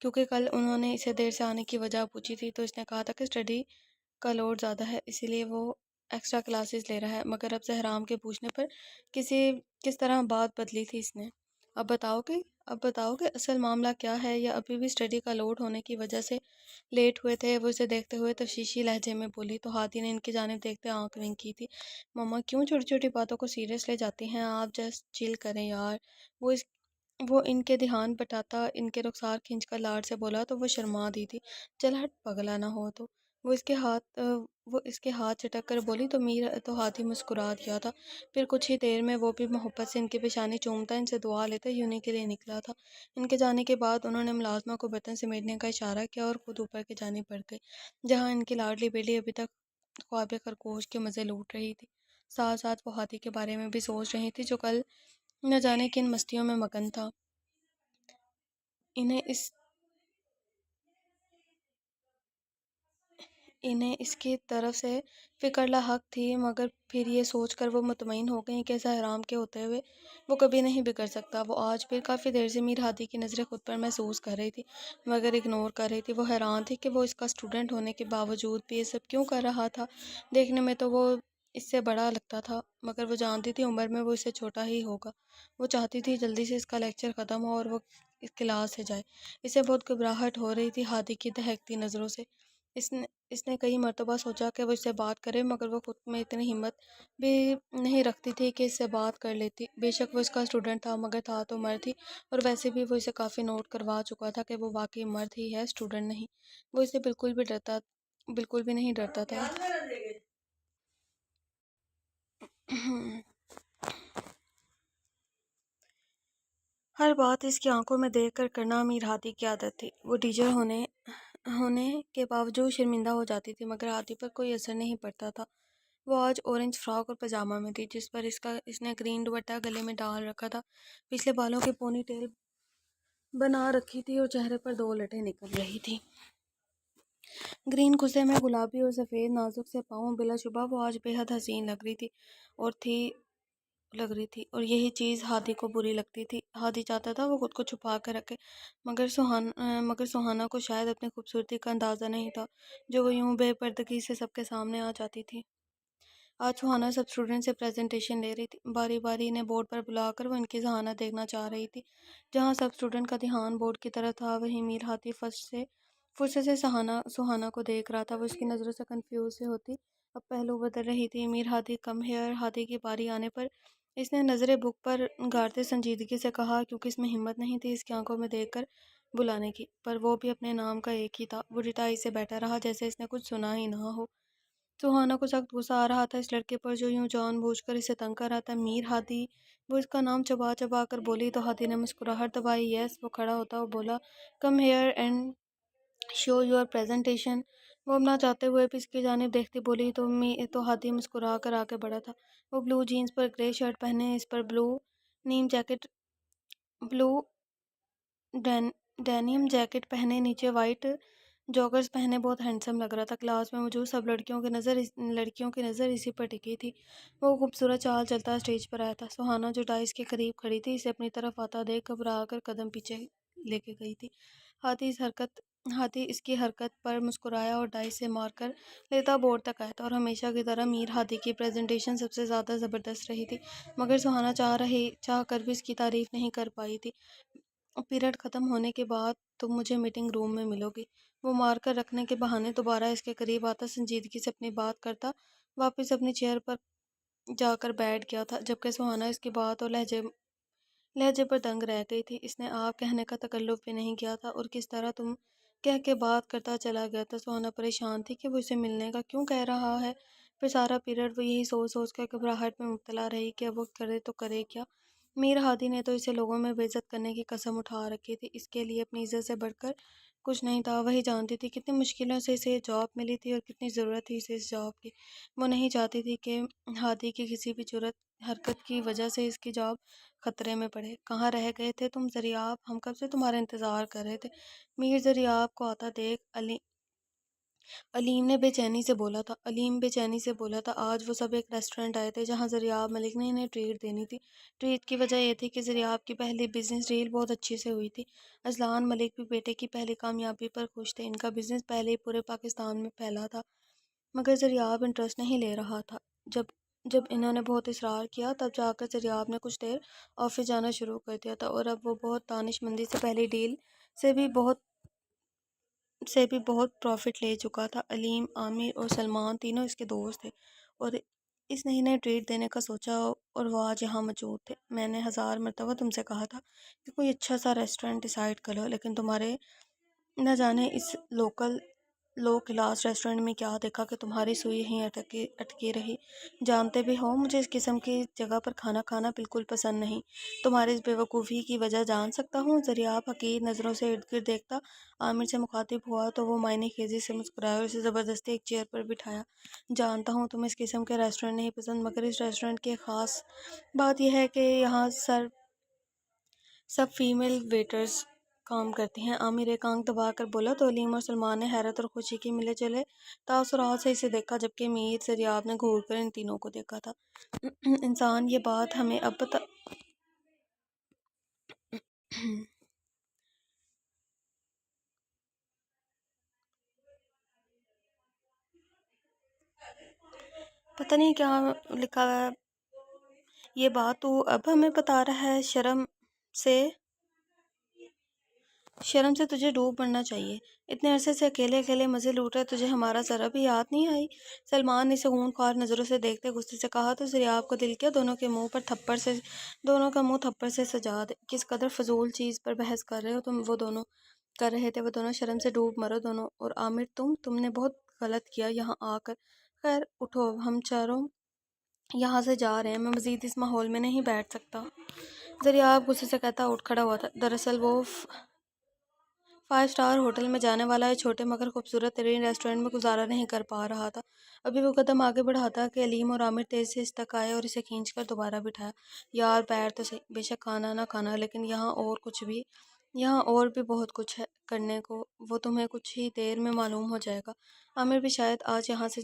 کیونکہ کل انہوں نے اسے دیر سے آنے کی وجہ پوچھی تھی تو اس نے کہا تھا کہ اسٹڈی کا لوڈ زیادہ ہے اسی لیے وہ ایکسٹرا کلاسز لے رہا ہے، مگر اب زہرام کے پوچھنے پر کس طرح بات بدلی تھی اس نے۔ اب بتاؤ کہ اب بتاؤ کہ اصل معاملہ کیا ہے، یا ابھی بھی اسٹڈی کا لوڈ ہونے کی وجہ سے لیٹ ہوئے تھے؟ وہ اسے دیکھتے ہوئے تشویشی لہجے میں بولی تو ہادی نے ان کی جانب دیکھتے آنکھ ونک کی تھی۔ مما کیوں چھوٹی چھوٹی باتوں کو سیریس لے جاتی ہیں آپ؟ جسٹ چل کریں یار۔ وہ اس وہ ان کے دھیان بٹاتا ان کے رخسار کھینچ کر لاڈ سے بولا تو وہ شرما دی تھی۔ چل ہٹ پگلا نہ ہو تو۔ وہ اس کے ہاتھ چٹک کر بولی تو تو ہاتھی مسکرا دیا تھا۔ پھر کچھ ہی دیر میں وہ بھی محبت سے ان کی پیشانی چومتا ان سے دعا لیتا یونی کے لیے نکلا تھا۔ ان کے جانے کے بعد انہوں نے ملازمہ کو برتن سمیٹنے کا اشارہ کیا اور خود اوپر کی جانب بڑھ گئی، جہاں ان کی لاڈلی بیٹی ابھی تک خواب خرگوش کے مزے لوٹ رہی تھی۔ ساتھ ساتھ وہ ہاتھی کے بارے میں بھی سوچ رہی تھی جو کل نہ جانے کن مستیوں میں مگن تھا۔ انہیں اس انہیں اس کی طرف سے فکر لاحق تھی، مگر پھر یہ سوچ کر وہ مطمئن ہو گئیں کہ ایسا حرام کے ہوتے ہوئے وہ کبھی نہیں بگڑ سکتا۔ وہ آج پھر کافی دیر سے میر ہادی کی نظریں خود پر محسوس کر رہی تھی، مگر اگنور کر رہی تھی۔ وہ حیران تھی کہ وہ اس کا اسٹوڈنٹ ہونے کے باوجود بھی یہ سب کیوں کر رہا تھا۔ دیکھنے میں تو وہ اس سے بڑا لگتا تھا، مگر وہ جانتی تھی عمر میں وہ اس سے چھوٹا ہی ہوگا۔ وہ چاہتی تھی جلدی سے اس کا لیکچر ختم ہو اور وہ اس کلاس سے جائے۔ اسے بہت گھبراہٹ ہو رہی تھی ہادی کی دہکتی نظروں سے۔ اس نے کئی مرتبہ سوچا کہ وہ اس سے بات کرے، مگر وہ خود میں اتنی ہمت بھی نہیں رکھتی تھی کہ اس سے بات کر لیتی۔ بے شک وہ اس کا اسٹوڈنٹ تھا، مگر تھا تو مرد ہی، اور ویسے بھی وہ اسے کافی نوٹ کروا چکا تھا کہ وہ واقعی مرد ہی ہے، اسٹوڈنٹ نہیں۔ وہ اسے بالکل بھی نہیں ڈرتا تھا۔ ہر بات اس کی آنکھوں میں دیکھ کر کرنا امیر ہادی کی عادت تھی۔ وہ ٹیچر ہونے کے باوجود شرمندہ ہو جاتی تھی، مگر ہادی پر کوئی اثر نہیں پڑتا تھا۔ وہ آج اورنج فراک اور پاجامہ میں تھی، جس پر اس نے گرین دوپٹہ گلے میں ڈال رکھا تھا، پچھلے بالوں کی پونی ٹیل بنا رکھی تھی اور چہرے پر 2 لٹیں نکل رہی تھی۔ گرین کسے میں گلابی اور سفید نازک سے پاؤں، بلا شبہ وہ آج بے حد حسین لگ رہی تھی اور یہی چیز ہادی کو بری لگتی تھی۔ ہادی چاہتا تھا وہ خود کو چھپا کر رکھے، مگر سہانا کو شاید اپنی خوبصورتی کا اندازہ نہیں تھا، جو وہ یوں بے پردگی سے سب کے سامنے آ جاتی تھی۔ آج سہانا سب اسٹوڈنٹ سے پریزنٹیشن لے رہی تھی۔ باری باری انہیں بورڈ پر بلا کر وہ ان کی ذہانت دیکھنا چاہ رہی تھی۔ جہاں سب اسٹوڈنٹ کا دھیان بورڈ کی طرف تھا، وہیں میر ہاتھی فرصت سے سہانا کو دیکھ رہا تھا۔ وہ اس کی نظروں سے کنفیوز سے ہوتی اب پہلو بدل رہی تھی۔ میر ہادی کم ہیئر۔ ہادی کی باری آنے پر اس نے نظریں بک پر گارتے سنجیدگی سے کہا، کیونکہ اس میں ہمت نہیں تھی اس کی آنکھوں میں دیکھ کر بلانے کی، پر وہ بھی اپنے نام کا ایک ہی تھا۔ وہ ڈٹائی سے بیٹھا رہا جیسے اس نے کچھ سنا ہی نہ ہو۔ سہانا کو سخت غصہ آ رہا تھا اس لڑکے پر جو یوں جان بوجھ کر اسے تنگ کر رہا تھا۔ میر ہادی، وہ اس کا نام چبا چبا کر بولی تو ہادی نے مسکراہٹ دبائی۔ یس، وہ کھڑا ہوتا اور بولا، come here and show your presentation. وہ اب نہ چاہتے ہوئے بھی اس کی جانب دیکھتی بولی تو ہادی مسکرا کر آگے بڑھا تھا۔ وہ بلو جینز پر گرے شرٹ پہنے، اس پر بلو ڈینیم جیکٹ پہنے، نیچے وائٹ جوگرز پہنے بہت ہینڈسم لگ رہا تھا۔ کلاس میں موجود سب لڑکیوں کی نظر اسی پر ٹکی تھی۔ وہ خوبصورت چال چلتا اسٹیج پر آیا تھا۔ سہانا جو ڈائس کے قریب کھڑی تھی، اسے اپنی طرف آتا دیکھ گھبرا کر قدم پیچھے لے کے گئی تھی۔ ہاتھی اس کی حرکت پر مسکرایا اور ڈائس سے مار کر لیتا بورڈ تک آیا تھا، اور ہمیشہ کی طرح میر ہادی کی پریزنٹیشن سب سے زیادہ زبردست رہی تھی، مگر سہانا چاہ کر بھی اس کی تعریف نہیں کر پائی تھی۔ پیریڈ ختم ہونے کے بعد تم مجھے میٹنگ روم میں ملو گی۔ وہ مار کر رکھنے کے بہانے دوبارہ اس کے قریب آتا سنجیدگی سے اپنی بات کرتا واپس اپنی چیئر پر جا کر بیٹھ گیا تھا، جبکہ سہانا اس کی بات اور لہجے پر دنگ رہ گئی تھی۔ اس نے آپ کہنے کا تکلف بھی نہیں کیا تھا اور کس طرح تم کہہ کے بات کرتا چلا گیا تھا۔ سہانا پریشان تھی کہ وہ اسے ملنے کا کیوں کہہ رہا ہے۔ پھر سارا پیریڈ وہ یہی سوچ کر گھبراہٹ میں مبتلا رہی کہ اب وہ کرے تو کرے کیا۔ میر ہادی نے تو اسے لوگوں میں بے عزت کرنے کی قسم اٹھا رکھی تھی، اس کے لیے اپنی عزت سے بڑھ کر کچھ نہیں تھا۔ وہی جانتی تھی کتنی مشکلوں سے اسے یہ جاب ملی تھی اور کتنی ضرورت تھی اسے اس جاب کی۔ وہ نہیں چاہتی تھی کہ ہادی کی کسی بھی جرأت حرکت کی وجہ سے اس کی جاب خطرے میں پڑے۔ کہاں رہ گئے تھے تم ضریاب؟ ہم کب سے تمہارا انتظار کر رہے تھے۔ میر ضریاب کو آتا دیکھ علیم بے چینی سے بولا تھا آج وہ سب ایک ریسٹورنٹ آئے تھے جہاں زریاب ملک نے انہیں ٹریٹ دینی تھی۔ ٹریٹ کی وجہ یہ تھی کہ زریاب کی پہلی بزنس ڈیل بہت اچھی سے ہوئی تھی۔ اذلان ملک بھی بیٹے کی پہلی کامیابی پر خوش تھے۔ ان کا بزنس پہلے ہی پورے پاکستان میں پھیلا تھا، مگر زریاب انٹرسٹ نہیں لے رہا تھا۔ جب جب انہوں نے بہت اصرار کیا تب جا کر زریاب نے کچھ دیر آفس جانا شروع کر دیا تھا، اور اب وہ بہت دانش مندی سے پہلی ڈیل سے بھی بہت پروفٹ لے چکا تھا۔ علیم، عامر اور سلمان تینوں اس کے دوست تھے، اور اس نے انہیں ٹریٹ دینے کا سوچا، اور وہ آج یہاں موجود تھے۔ میں نے 1000 مرتبہ تم سے کہا تھا کہ کوئی اچھا سا ریسٹورنٹ ڈیسائیڈ کرو، لیکن تمہارے نہ جانے اس لو کلاس ریسٹورنٹ میں کیا دیکھا کہ تمہاری سوئی یہیں اٹکی رہی۔ جانتے بھی ہو مجھے اس قسم کی جگہ پر کھانا کھانا بالکل پسند نہیں۔ تمہاری اس بیوقوفی کی وجہ جان سکتا ہوں؟ زریاب حقیر نظروں سے ارد گرد دیکھتا عامر سے مخاطب ہوا تو وہ معنی خیزی سے مسکرایا اور اسے زبردستی ایک چیئر پر بٹھایا۔ جانتا ہوں تمہیں اس قسم کے ریسٹورنٹ نہیں پسند، مگر اس ریسٹورنٹ کی ایک خاص بات یہ ہے کہ یہاں سب فیمیل ویٹرز کام کرتی ہیں۔ عامر ایک آنکھ دبا کر بولا تو علیم اور سلمان نے حیرت اور خوشی کے ملے جلے تاثرات سے اسے دیکھا، جبکہ میر زریاب نے گھور کر ان تینوں کو دیکھا تھا۔ انسان یہ بات ہمیں اب پتہ نہیں کیا لکھا ہے، یہ بات تو اب ہمیں بتا رہا ہے؟ شرم سے تجھے ڈوب مرنا چاہیے۔ اتنے عرصے سے اکیلے اکیلے مزے لوٹ رہے، تجھے ہمارا ذرا بھی یاد نہیں آئی؟ سلمان نے اسے خون خوار نظروں سے دیکھتے غصے سے کہا تو زریاب کو دل کیا دونوں کا منہ تھپڑ سے سجا دے۔ کس قدر فضول چیز پر بحث کر رہے تھے وہ دونوں، شرم سے ڈوب مرو دونوں۔ اور عامر تم نے بہت غلط کیا یہاں آ کر۔ خیر اٹھو، ہم چاروں یہاں سے جا رہے ہیں، میں مزید اس ماحول میں نہیں بیٹھ سکتا۔ زریاب غصے سے کہتا اٹھ کھڑا ہوا تھا۔ دراصل وہ 5 اسٹار ہوٹل میں جانے والا ہے، چھوٹے مگر خوبصورت ترین ریسٹورنٹ میں گزارا نہیں کر پا رہا تھا۔ ابھی وہ قدم آگے بڑھاتا کہ علیم اور عامر تیزی سے اس تک آئے اور اسے کھینچ کر دوبارہ بٹھایا۔ یار بیٹھ تو صحیح، بے شک کھانا نہ کھانا، لیکن یہاں اور بھی بہت کچھ ہے کرنے کو، وہ تمہیں کچھ ہی دیر میں معلوم ہو جائے گا۔ عامر بھی شاید آج یہاں سے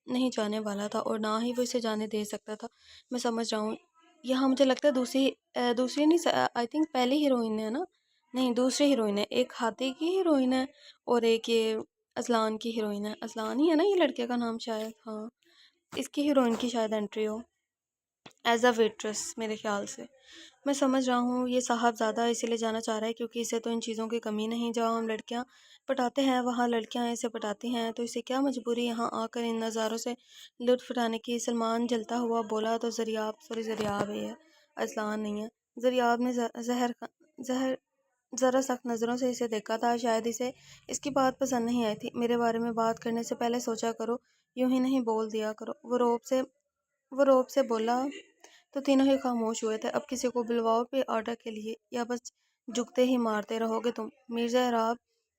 نہیں جانے والا تھا، اور نہ ہی وہ اسے جانے دے سکتا تھا۔ میں سمجھ رہا ہوں، یہاں مجھے لگتا ہے دوسری نہیں، آئی تھنک پہلی ہیروئن ہے نا؟ نہیں، دوسری ہیروئن ہے، ایک ہاتھی کی ہیروئن ہے اور ایک یہ اذلان کی ہیروئن ہے۔ اذلان ہی ہے نا یہ لڑکے کا نام شاید؟ ہاں، اس کی ہیروئن کی شاید entry who as a waitress میرے خیال سے۔ میں سمجھ رہا ہوں یہ صاحب زیادہ اسی لیے جانا چاہ رہا ہے کیونکہ اسے تو ان چیزوں کی کمی نہیں، جہاں ہم لڑکیاں پٹاتے ہیں وہاں لڑکیاں اسے پٹاتی ہیں، تو اسے کیا مجبوری یہاں آ کر ان نظاروں سے لطف اٹھانے کی؟ سلمان جلتا ہوا بولا تو زریاب ہے، اذلان نہیں ہے۔ زریاب نے ذرا سخت نظروں سے اسے دیکھا تھا، شاید اسے اس کی بات پسند نہیں آئی تھی۔ میرے بارے میں بات کرنے سے پہلے سوچا کرو، یوں ہی نہیں بول دیا کرو۔ وہ روب سے بولا تو تینوں ہی خاموش ہوئے تھے۔ اب کسی کو بلواؤ بھی آرڈر کے لیے، یا بس جھکتے ہی مارتے رہو گے تم؟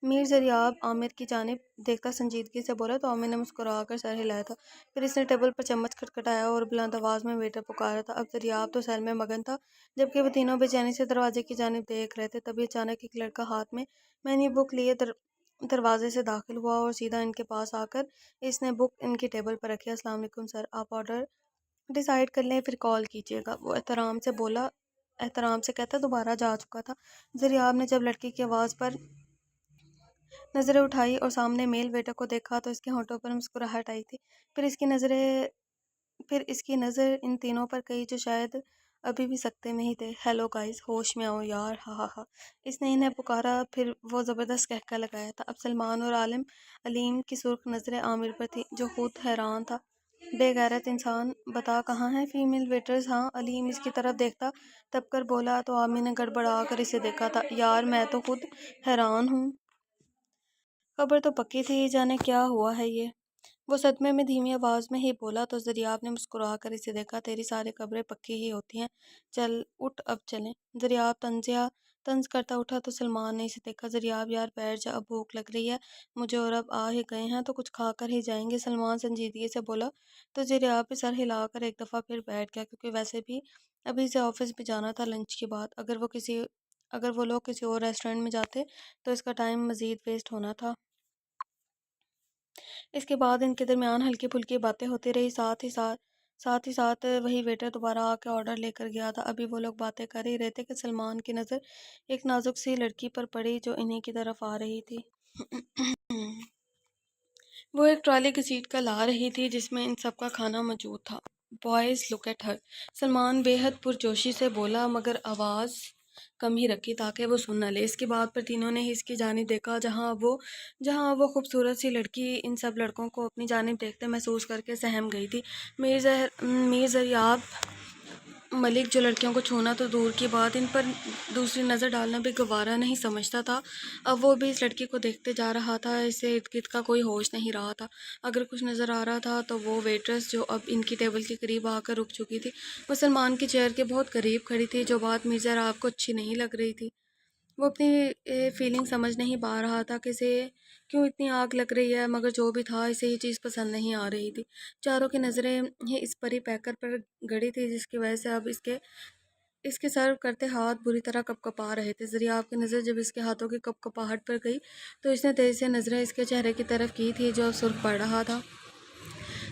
میر زریاب عامر کی جانب دیکھتا سنجیدگی سے بولا تو عامر نے مسکرا کر سر ہلایا تھا، پھر اس نے ٹیبل پر چمچ کھٹکھٹایا اور بلند آواز میں ویٹر پکارا تھا۔ اب زریاب تو سیل میں مگن تھا، جبکہ وہ تینوں بے چینی سے دروازے کی جانب دیکھ رہے تھے۔ تبھی اچانک ایک لڑکا ہاتھ میں مینیو بک لیے دروازے سے داخل ہوا اور سیدھا ان کے پاس آ کر اس نے بک ان کی ٹیبل پر رکھی۔ السلام علیکم سر، آپ آرڈر ڈیسائیڈ کر لیں پھر کال کیجیے گا، وہ احترام سے کہتا دوبارہ جا چکا تھا۔ زریاب نے جب لڑکی کی آواز پر نظریں اٹھائی اور سامنے میل ویٹر کو دیکھا تو اس کے ہونٹوں پر مسکراہٹ آئی تھی، پھر اس کی نظر ان تینوں پر گئی جو شاید ابھی بھی سکتے میں ہی تھے۔ ہیلو گائز، ہوش میں آؤ یار، ہا ہا ہا، اس نے انہیں پکارا، پھر وہ زبردست قہقہ لگایا تھا۔ اب سلمان اور علیم کی سرخ نظریں عامر پر تھیں جو خود حیران تھا۔ بے غیرت انسان، بتا کہاں ہیں فیمیل ویٹرز؟ ہاں، علیم اس کی طرف دیکھتا تب کر بولا تو عامر نے گڑبڑا کر اسے دیکھا تھا۔ یار میں تو خود حیران ہوں، خبر تو پکی تھی، جانے کیا ہوا ہے یہ؟ وہ صدمے میں دھیمی آواز میں ہی بولا تو زریاب نے مسکرا کر اسے دیکھا، تیری ساری خبریں پکی ہی ہوتی ہیں، چل اٹھ اب چلیں۔ زریاب طنز کرتا اٹھا تو سلمان نے اسے دیکھا، زریاب یار بیٹھ جا، اب بھوک لگ رہی ہے مجھے اور اب آ ہی گئے ہیں تو کچھ کھا کر ہی جائیں گے، سلمان سنجیدگی سے بولا تو زریاب بھی سر ہلا کر ایک دفعہ پھر بیٹھ گیا، کیونکہ ویسے بھی ابھی سے آفس بھی جانا تھا لنچ کے بعد۔ اگر وہ لوگ کسی اور ریسٹورنٹ میں جاتے تو اس کا ٹائم مزید ویسٹ ہونا تھا۔ اس کے بعد ان کے درمیان ہلکی پھلکی باتیں ہوتی رہی، ساتھ ہی ساتھ وہی ویٹر دوبارہ آ کے آرڈر لے کر گیا تھا۔ ابھی وہ لوگ باتیں کر ہی رہے تھے کہ سلمان کی نظر ایک نازک سی لڑکی پر پڑی جو انہی کی طرف آ رہی تھی۔ وہ ایک ٹرالی کی سیٹ کا لا رہی تھی جس میں ان سب کا کھانا موجود تھا۔ Boys look at her, Salman بے حد پرجوشی سے بولا، مگر آواز کم ہی رکھی تاکہ وہ سن نہ لے۔ اس کی بات پر تینوں نے ہی اس کی جانب دیکھا جہاں وہ خوبصورت سی لڑکی ان سب لڑکوں کو اپنی جانب دیکھتے محسوس کر کے سہم گئی تھی۔ میر زریاب ملک جو لڑکیوں کو چھونا تو دور کی بات ان پر دوسری نظر ڈالنا بھی گوارا نہیں سمجھتا تھا، اب وہ بھی اس لڑکی کو دیکھتے جا رہا تھا۔ اسے ارد گرد کا کوئی ہوش نہیں رہا تھا، اگر کچھ نظر آ رہا تھا تو وہ ویٹرس جو اب ان کی ٹیبل کے قریب آ کر رک چکی تھی، وہ سلمان کی چیئر کے بہت قریب کھڑی تھی، جو بات مرزا راب کو اچھی نہیں لگ رہی تھی۔ وہ اپنی فیلنگ سمجھ نہیں پا رہا تھا کہ اسے کیوں اتنی آگ لگ رہی ہے، مگر جو بھی تھا اسے یہ چیز پسند نہیں آ رہی تھی۔ چاروں کی نظریں ہی اس پری پیکر پر گڑی تھی جس کی وجہ سے اب اس کے سرو کرتے ہاتھ بری طرح کپ کپا رہے تھے۔ زریاب کی نظر جب اس کے ہاتھوں کی کپ کپاہٹ پر گئی تو اس نے تیزی سے نظریں اس کے چہرے کی طرف کی تھی جو سرخ پڑ رہا تھا۔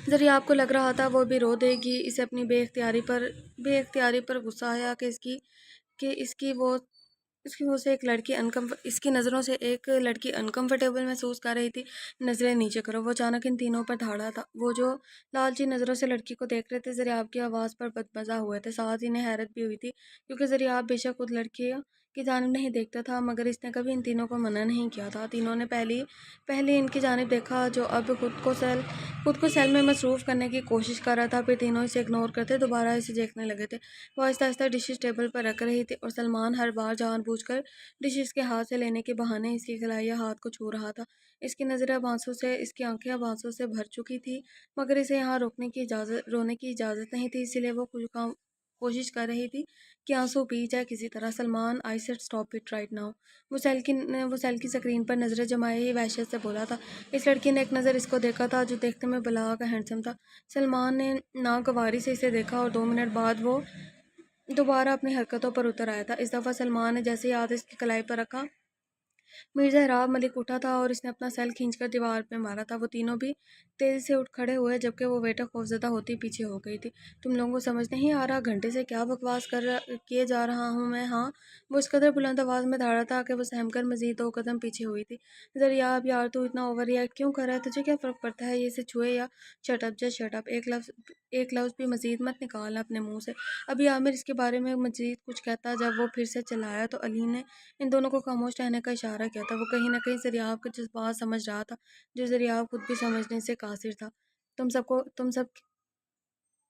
زریاب کو لگ رہا تھا وہ بھی رو دے گی۔ اسے اپنی بے اختیاری پر غصہ آیا کہ اس کی نظروں سے ایک لڑکی انکمفرٹیبل محسوس کر رہی تھی۔ نظریں نیچے کرو، وہ اچانک ان تینوں پر دھاڑا تھا۔ وہ جو لالچی نظروں سے لڑکی کو دیکھ رہے تھے زریاب کی آواز پر بدمزہ ہوئے تھے، ساتھ ہی انہیں حیرت بھی ہوئی تھی کیونکہ زریاب بے شک خود لڑکی کی جانب نہیں دیکھتا تھا، مگر اس نے کبھی ان تینوں کو منع نہیں کیا تھا۔ تینوں نے پہلی ان کی جانب دیکھا جو اب خود کو سیل میں مصروف کرنے کی کوشش کر رہا تھا، پھر تینوں اسے اگنور کرتے دوبارہ اسے دیکھنے لگے تھے۔ وہ آہستہ آہستہ ڈشز ٹیبل پر رکھ رہی تھی اور سلمان ہر بار جان بوجھ کر ڈشز کے ہاتھ سے لینے کے بہانے اس کی کلائی یا ہاتھ کو چھو رہا تھا۔ اس کی آنکھیں اب آنسوں سے بھر چکی تھی، مگر اسے یہاں رونے کی اجازت نہیں تھی، اسی لیے وہ کوشش کر رہی تھی کہ آنسو پی جائے کسی طرح۔ Salman I said stop it right now, وہ سیل کی سکرین پر نظریں جمائے ہی وحشت سے بولا تھا۔ اس لڑکی نے ایک نظر اس کو دیکھا تھا جو دیکھنے میں بلا کا ہینڈسم تھا۔ سلمان نے ناگواری سے اسے دیکھا اور 2 منٹ بعد وہ دوبارہ اپنی حرکتوں پر اتر آیا تھا۔ اس دفعہ سلمان نے جیسے ہی ہاتھ اس کی کلائی پر رکھا، مرزا ہراب ملک اٹھا تھا اور اس نے اپنا سیل کھینچ کر دیوار پہ مارا تھا۔ وہ تینوں بھی تیزی سے اٹھ کھڑے ہوئے جبکہ وہ ویٹر خوفزدہ ہوتی پیچھے ہو گئی تھی۔ تم لوگوں کو سمجھ نہیں آ رہا گھنٹے سے کیا بکواس کیے جا رہا ہوں میں، ہاں؟ وہ اس قدر بلند آواز میں دھاڑا تھا کہ وہ سہم کر مزید 2 قدم پیچھے ہوئی تھی۔ زریاب یار تو اتنا اوور ری ایکٹ کیوں کر رہا ہے؟ تجھے کیا فرق پڑتا ہے یہ اسے چھوئے یا؟ Shut up, just shut up, ایک لفظ بھی مزید مت نکالنا اپنے منہ سے۔ ابھی عامر اس کے بارے میں مزید کچھ کہتا، جب وہ پھر سے چلایا تو علی نے ان دونوں کو خاموش رہنے کا اشارہ کیا تھا۔ وہ کہیں نہ کہیں زریاب کے جذبات سمجھ رہا تھا جو زریاب خود بھی سمجھنے سے قاصر تھا۔ تم سب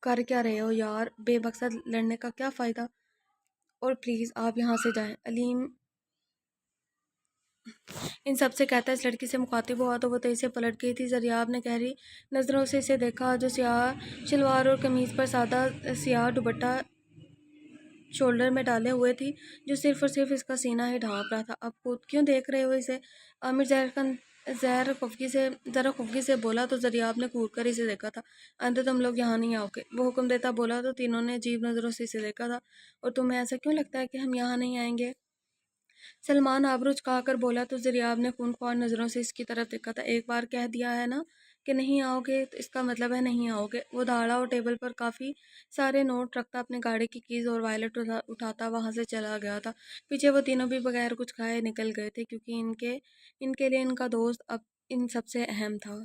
کر کیا رہے ہو یار؟ بے مقصد لڑنے کا کیا فائدہ؟ اور پلیز آپ یہاں سے جائیں۔ علیم ان سب سے کہتا اس لڑکی سے مخاطب ہوا تو وہ تیزی سے پلٹ گئی تھی۔ زریاب نے گہری نظروں سے اسے دیکھا جو سیاہ شلوار اور قمیض پر سادہ سیاہ دوپٹہ شولڈر میں ڈالے ہوئے تھی جو صرف اور صرف اس کا سینہ ہی ڈھانپ رہا تھا۔ اب خود کیوں دیکھ رہے ہو اسے؟ عامر ذرا خفگی سے بولا تو زریاب نے گھور کر اسے دیکھا تھا۔ اندر تم لوگ یہاں نہیں آؤ گے، وہ حکم دیتا بولا تو تینوں نے عجیب نظروں سے اسے دیکھا تھا۔ اور تمہیں ایسا کیوں لگتا ہے کہ ہم یہاں نہیں آئیں گے؟ سلمان آبرو چکا کر بولا تو زریاب نے خونخوار نظروں سے اس کی طرف دیکھا تھا۔ ایک بار کہہ دیا ہے نا کہ نہیں آؤ گے تو اس کا مطلب ہے نہیں آؤ گے۔ وہ دھاڑا اور ٹیبل پر کافی سارے نوٹ رکھتا اپنی گاڑی کی کیز اور وائلٹ اٹھاتا وہاں سے چلا گیا تھا۔ پیچھے وہ تینوں بھی بغیر کچھ کھائے نکل گئے تھے کیونکہ ان کے لیے ان کا دوست اب ان سب سے اہم تھا۔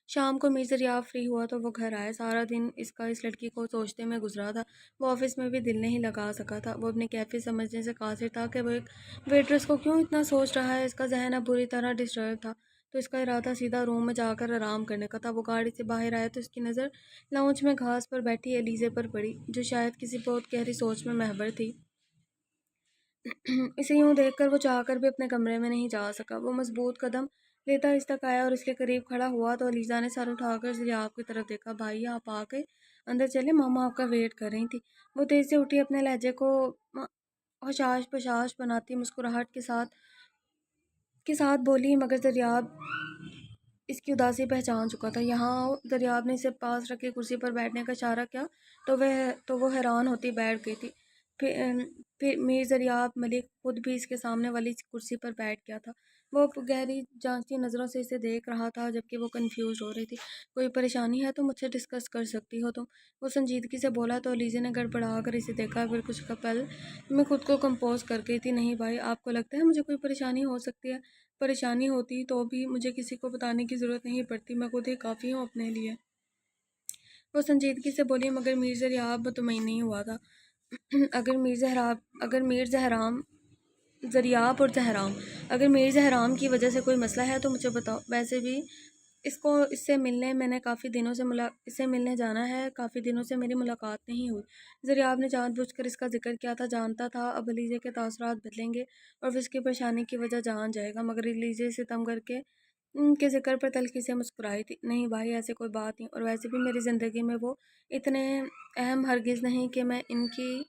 شام کو میر زریاب فری ہوا تو وہ گھر آئے۔ سارا دن اس لڑکی کو سوچتے میں گزرا تھا۔ وہ آفس میں بھی دل نہیں لگا سکا تھا۔ وہ اپنی کیفیت سمجھنے سے قاصر تھا کہ وہ ایک ویٹرس کو کیوں اتنا سوچ رہا ہے۔ اس کا ذہن اب بری طرح ڈسٹرب تھا تو اس کا ارادہ سیدھا روم میں جا کر آرام کرنے کا تھا۔ وہ گاڑی سے باہر آیا تو اس کی نظر لاؤنج میں گھاس پر بیٹھی ایلیزے پر پڑی جو شاید کسی بہت گہری سوچ میں محور تھی۔ اسے یوں دیکھ کر وہ چاہ کر بھی اپنے کمرے میں نہیں جا سکا۔ وہ مضبوط قدم لیتا اس تک آیا اور اس کے قریب کھڑا ہوا تو علیزہ نے سر اٹھا کر زریاب کی طرف دیکھا۔ بھائی آپ آ گئے، اندر چلے، ماما آپ کا ویٹ کر رہی تھی۔ وہ تیزی سے اٹھی، اپنے لہجے کو حشاش بشاش بناتی مسکراہٹ کے ساتھ بولی، مگر زریاب اس کی اداسی پہچان چکا تھا۔ یہاں آؤ۔ زریاب نے اسے پاس رکھی کرسی پر بیٹھنے کا اشارہ کیا تو وہ حیران ہوتی بیٹھ گئی تھی۔ پھر میر دریاب ملک خود بھی اس کے سامنے والی کرسی پر بیٹھ گیا تھا۔ وہ گہری جانچتی نظروں سے اسے دیکھ رہا تھا جبکہ وہ کنفیوز ہو رہی تھی۔ کوئی پریشانی ہے تو مجھ سے ڈسکس کر سکتی ہو تم، وہ سنجیدگی سے بولا تو لیزی نے گڑبڑا کر اسے دیکھا، پھر کچھ پل میں خود کو کمپوز کر گئی تھی۔ نہیں بھائی، آپ کو لگتا ہے مجھے کوئی پریشانی ہو سکتی ہے؟ پریشانی ہوتی تو بھی مجھے کسی کو بتانے کی ضرورت نہیں پڑتی، میں خود ہی کافی ہوں اپنے لیے، وہ سنجیدگی سے بولی۔ مگر میر دریاب مطمئن نہیں ہوا تھا۔ اگر میر زہرام زریاب اور زہرام اگر میر زہرام کی وجہ سے کوئی مسئلہ ہے تو مجھے بتاؤ، ویسے بھی اس سے ملنے میں نے کافی دنوں سے اس سے ملنے جانا ہے، کافی دنوں سے میری ملاقات نہیں ہوئی۔ زریاب نے جان بوجھ کر اس کا ذکر کیا تھا، جانتا تھا اب علیزے کے تاثرات بدلیں گے اور وہ اس کی پریشانی کی وجہ جان جائے گا، مگر علیزے ستم کر کے ان کے ذکر پر تلخی سے مسکرائی تھی۔ نہیں بھائی، ایسے کوئی بات نہیں، اور ویسے بھی میری زندگی میں وہ اتنے اہم ہرگز نہیں کہ میں ان کی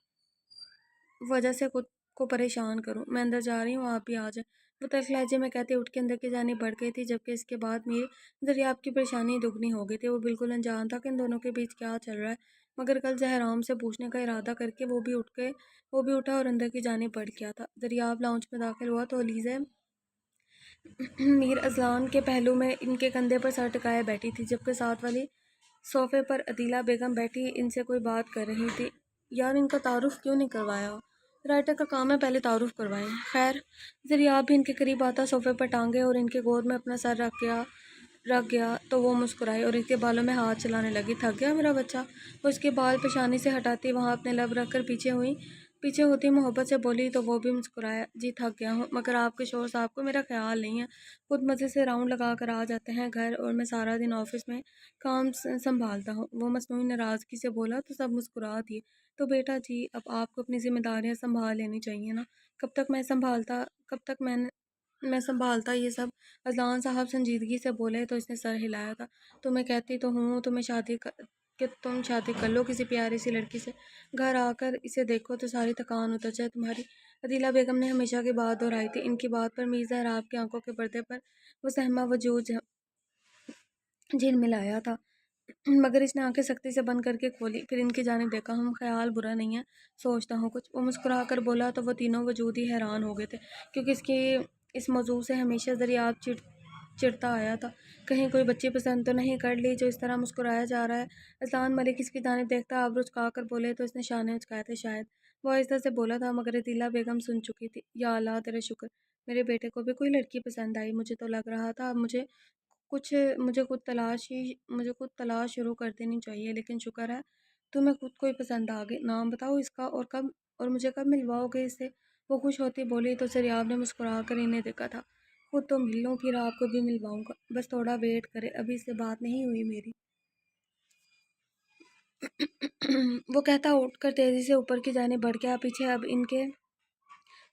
وجہ سے خود کو پریشان کروں۔ میں اندر جا رہی ہوں، آپ بھی آ جائیں، وہ تلخ لہجے میں کہتے اٹھ کے اندر کی جانب بڑھ گئی تھی، جبکہ اس کے بعد میر دریاب کی پریشانی دگنی ہو گئی تھی۔ وہ بالکل انجان تھا کہ ان دونوں کے بیچ کیا چل رہا ہے، مگر کل زہرام سے پوچھنے کا ارادہ کر کے وہ بھی اٹھا اور اندر کی جانب بڑھ گیا تھا۔ دریاب لاؤنج میں داخل ہوا تو علیزہ میر اذلان کے پہلو میں ان کے کندھے پر سر ٹکائے بیٹھی تھی، جبکہ ساتھ والی صوفے پر عدیلہ بیگم بیٹھی ان سے کوئی بات کر رہی تھی۔ یار، ان کا تعارف کیوں نہیں کروایا؟ رائٹر کا کام ہے پہلے تعارف کروائیں۔ خیر، دریاب بھی ان کے قریب آتا صوفے پر ٹانگے اور ان کے گود میں اپنا سر رکھ گیا تو وہ مسکرائی اور اس کے بالوں میں ہاتھ چلانے لگی۔ تھک گیا میرا بچہ؟ وہ اس کے بال پیشانی سے ہٹاتی وہاں اپنے لب رکھ کر پیچھے ہوتی محبت سے بولی تو وہ بھی مسکرایا۔ جی تھک گیا ہوں، مگر آپ کے شوہر صاحب کو میرا خیال نہیں ہے، خود مزے سے راؤنڈ لگا کر آ جاتے ہیں گھر، اور میں سارا دن آفس میں کام سنبھالتا ہوں، وہ مصنوعی ناراضگی سے بولا تو سب مسکرا دیے۔ تو بیٹا جی، اب آپ کو اپنی ذمہ داریاں سنبھال لینی چاہیے نا، کب تک میں سنبھالتا یہ سب؟ اذلان صاحب سنجیدگی سے بولے تو اس نے سر ہلایا تھا۔ تو میں کہتی تو ہوں تم شادی کر لو کسی پیاری سی لڑکی سے، گھر آ کر اسے دیکھو تو ساری تھکان اتر جائے تمہاری۔ عدیلہ بیگم نے ہمیشہ کی بات دہرائی تھی۔ ان کی بات پر میر زہراب کی آنکھوں کے پردے پر وہ سہمہ وجود جھلملایا تھا، مگر اس نے آنکھیں سختی سے بند کر کے کھولی، پھر ان کی جانب دیکھا۔ خیال برا نہیں ہے، سوچتا ہوں کچھ، وہ مسکرا کر بولا تو وہ تینوں وجود ہی حیران ہو گئے تھے، کیونکہ اس موضوع سے ہمیشہ دریاب چڑھتا آیا تھا، کہیں کوئی بچی پسند تو نہیں کر لی جو اس طرح مسکرایا جا رہا ہے۔ اذلان ملک اس کی جانب دیکھتا ابرو اچکا کر بولے تو اس نے شانے اچکائے تھے، شاید وہ آہستہ سے بولا تھا، مگر عدیلہ بیگم سن چکی تھی۔ یا اللہ تیرے شکر، میرے بیٹے کو بھی کوئی لڑکی پسند آئی، مجھے تو لگ رہا تھا اب مجھے خود تلاش شروع کر دینی چاہیے، لیکن شکر ہے تمہیں خود کوئی پسند آ گئی۔ نام بتاؤ اس کا، اور مجھے کب ملواؤ گے اس سے؟ وہ خوش ہوتی بولی تو دریاب نے مسکرا کر انہیں دیکھا تھا۔ خود تو مل لوں، پھر آپ کو بھی ملواؤں گا، بس تھوڑا ویٹ کرے، ابھی اس سے بات نہیں ہوئی میری۔ وہ کہتا اٹھ کر تیزی سے اوپر کی جانب بڑھ گیا، پیچھے اب ان کے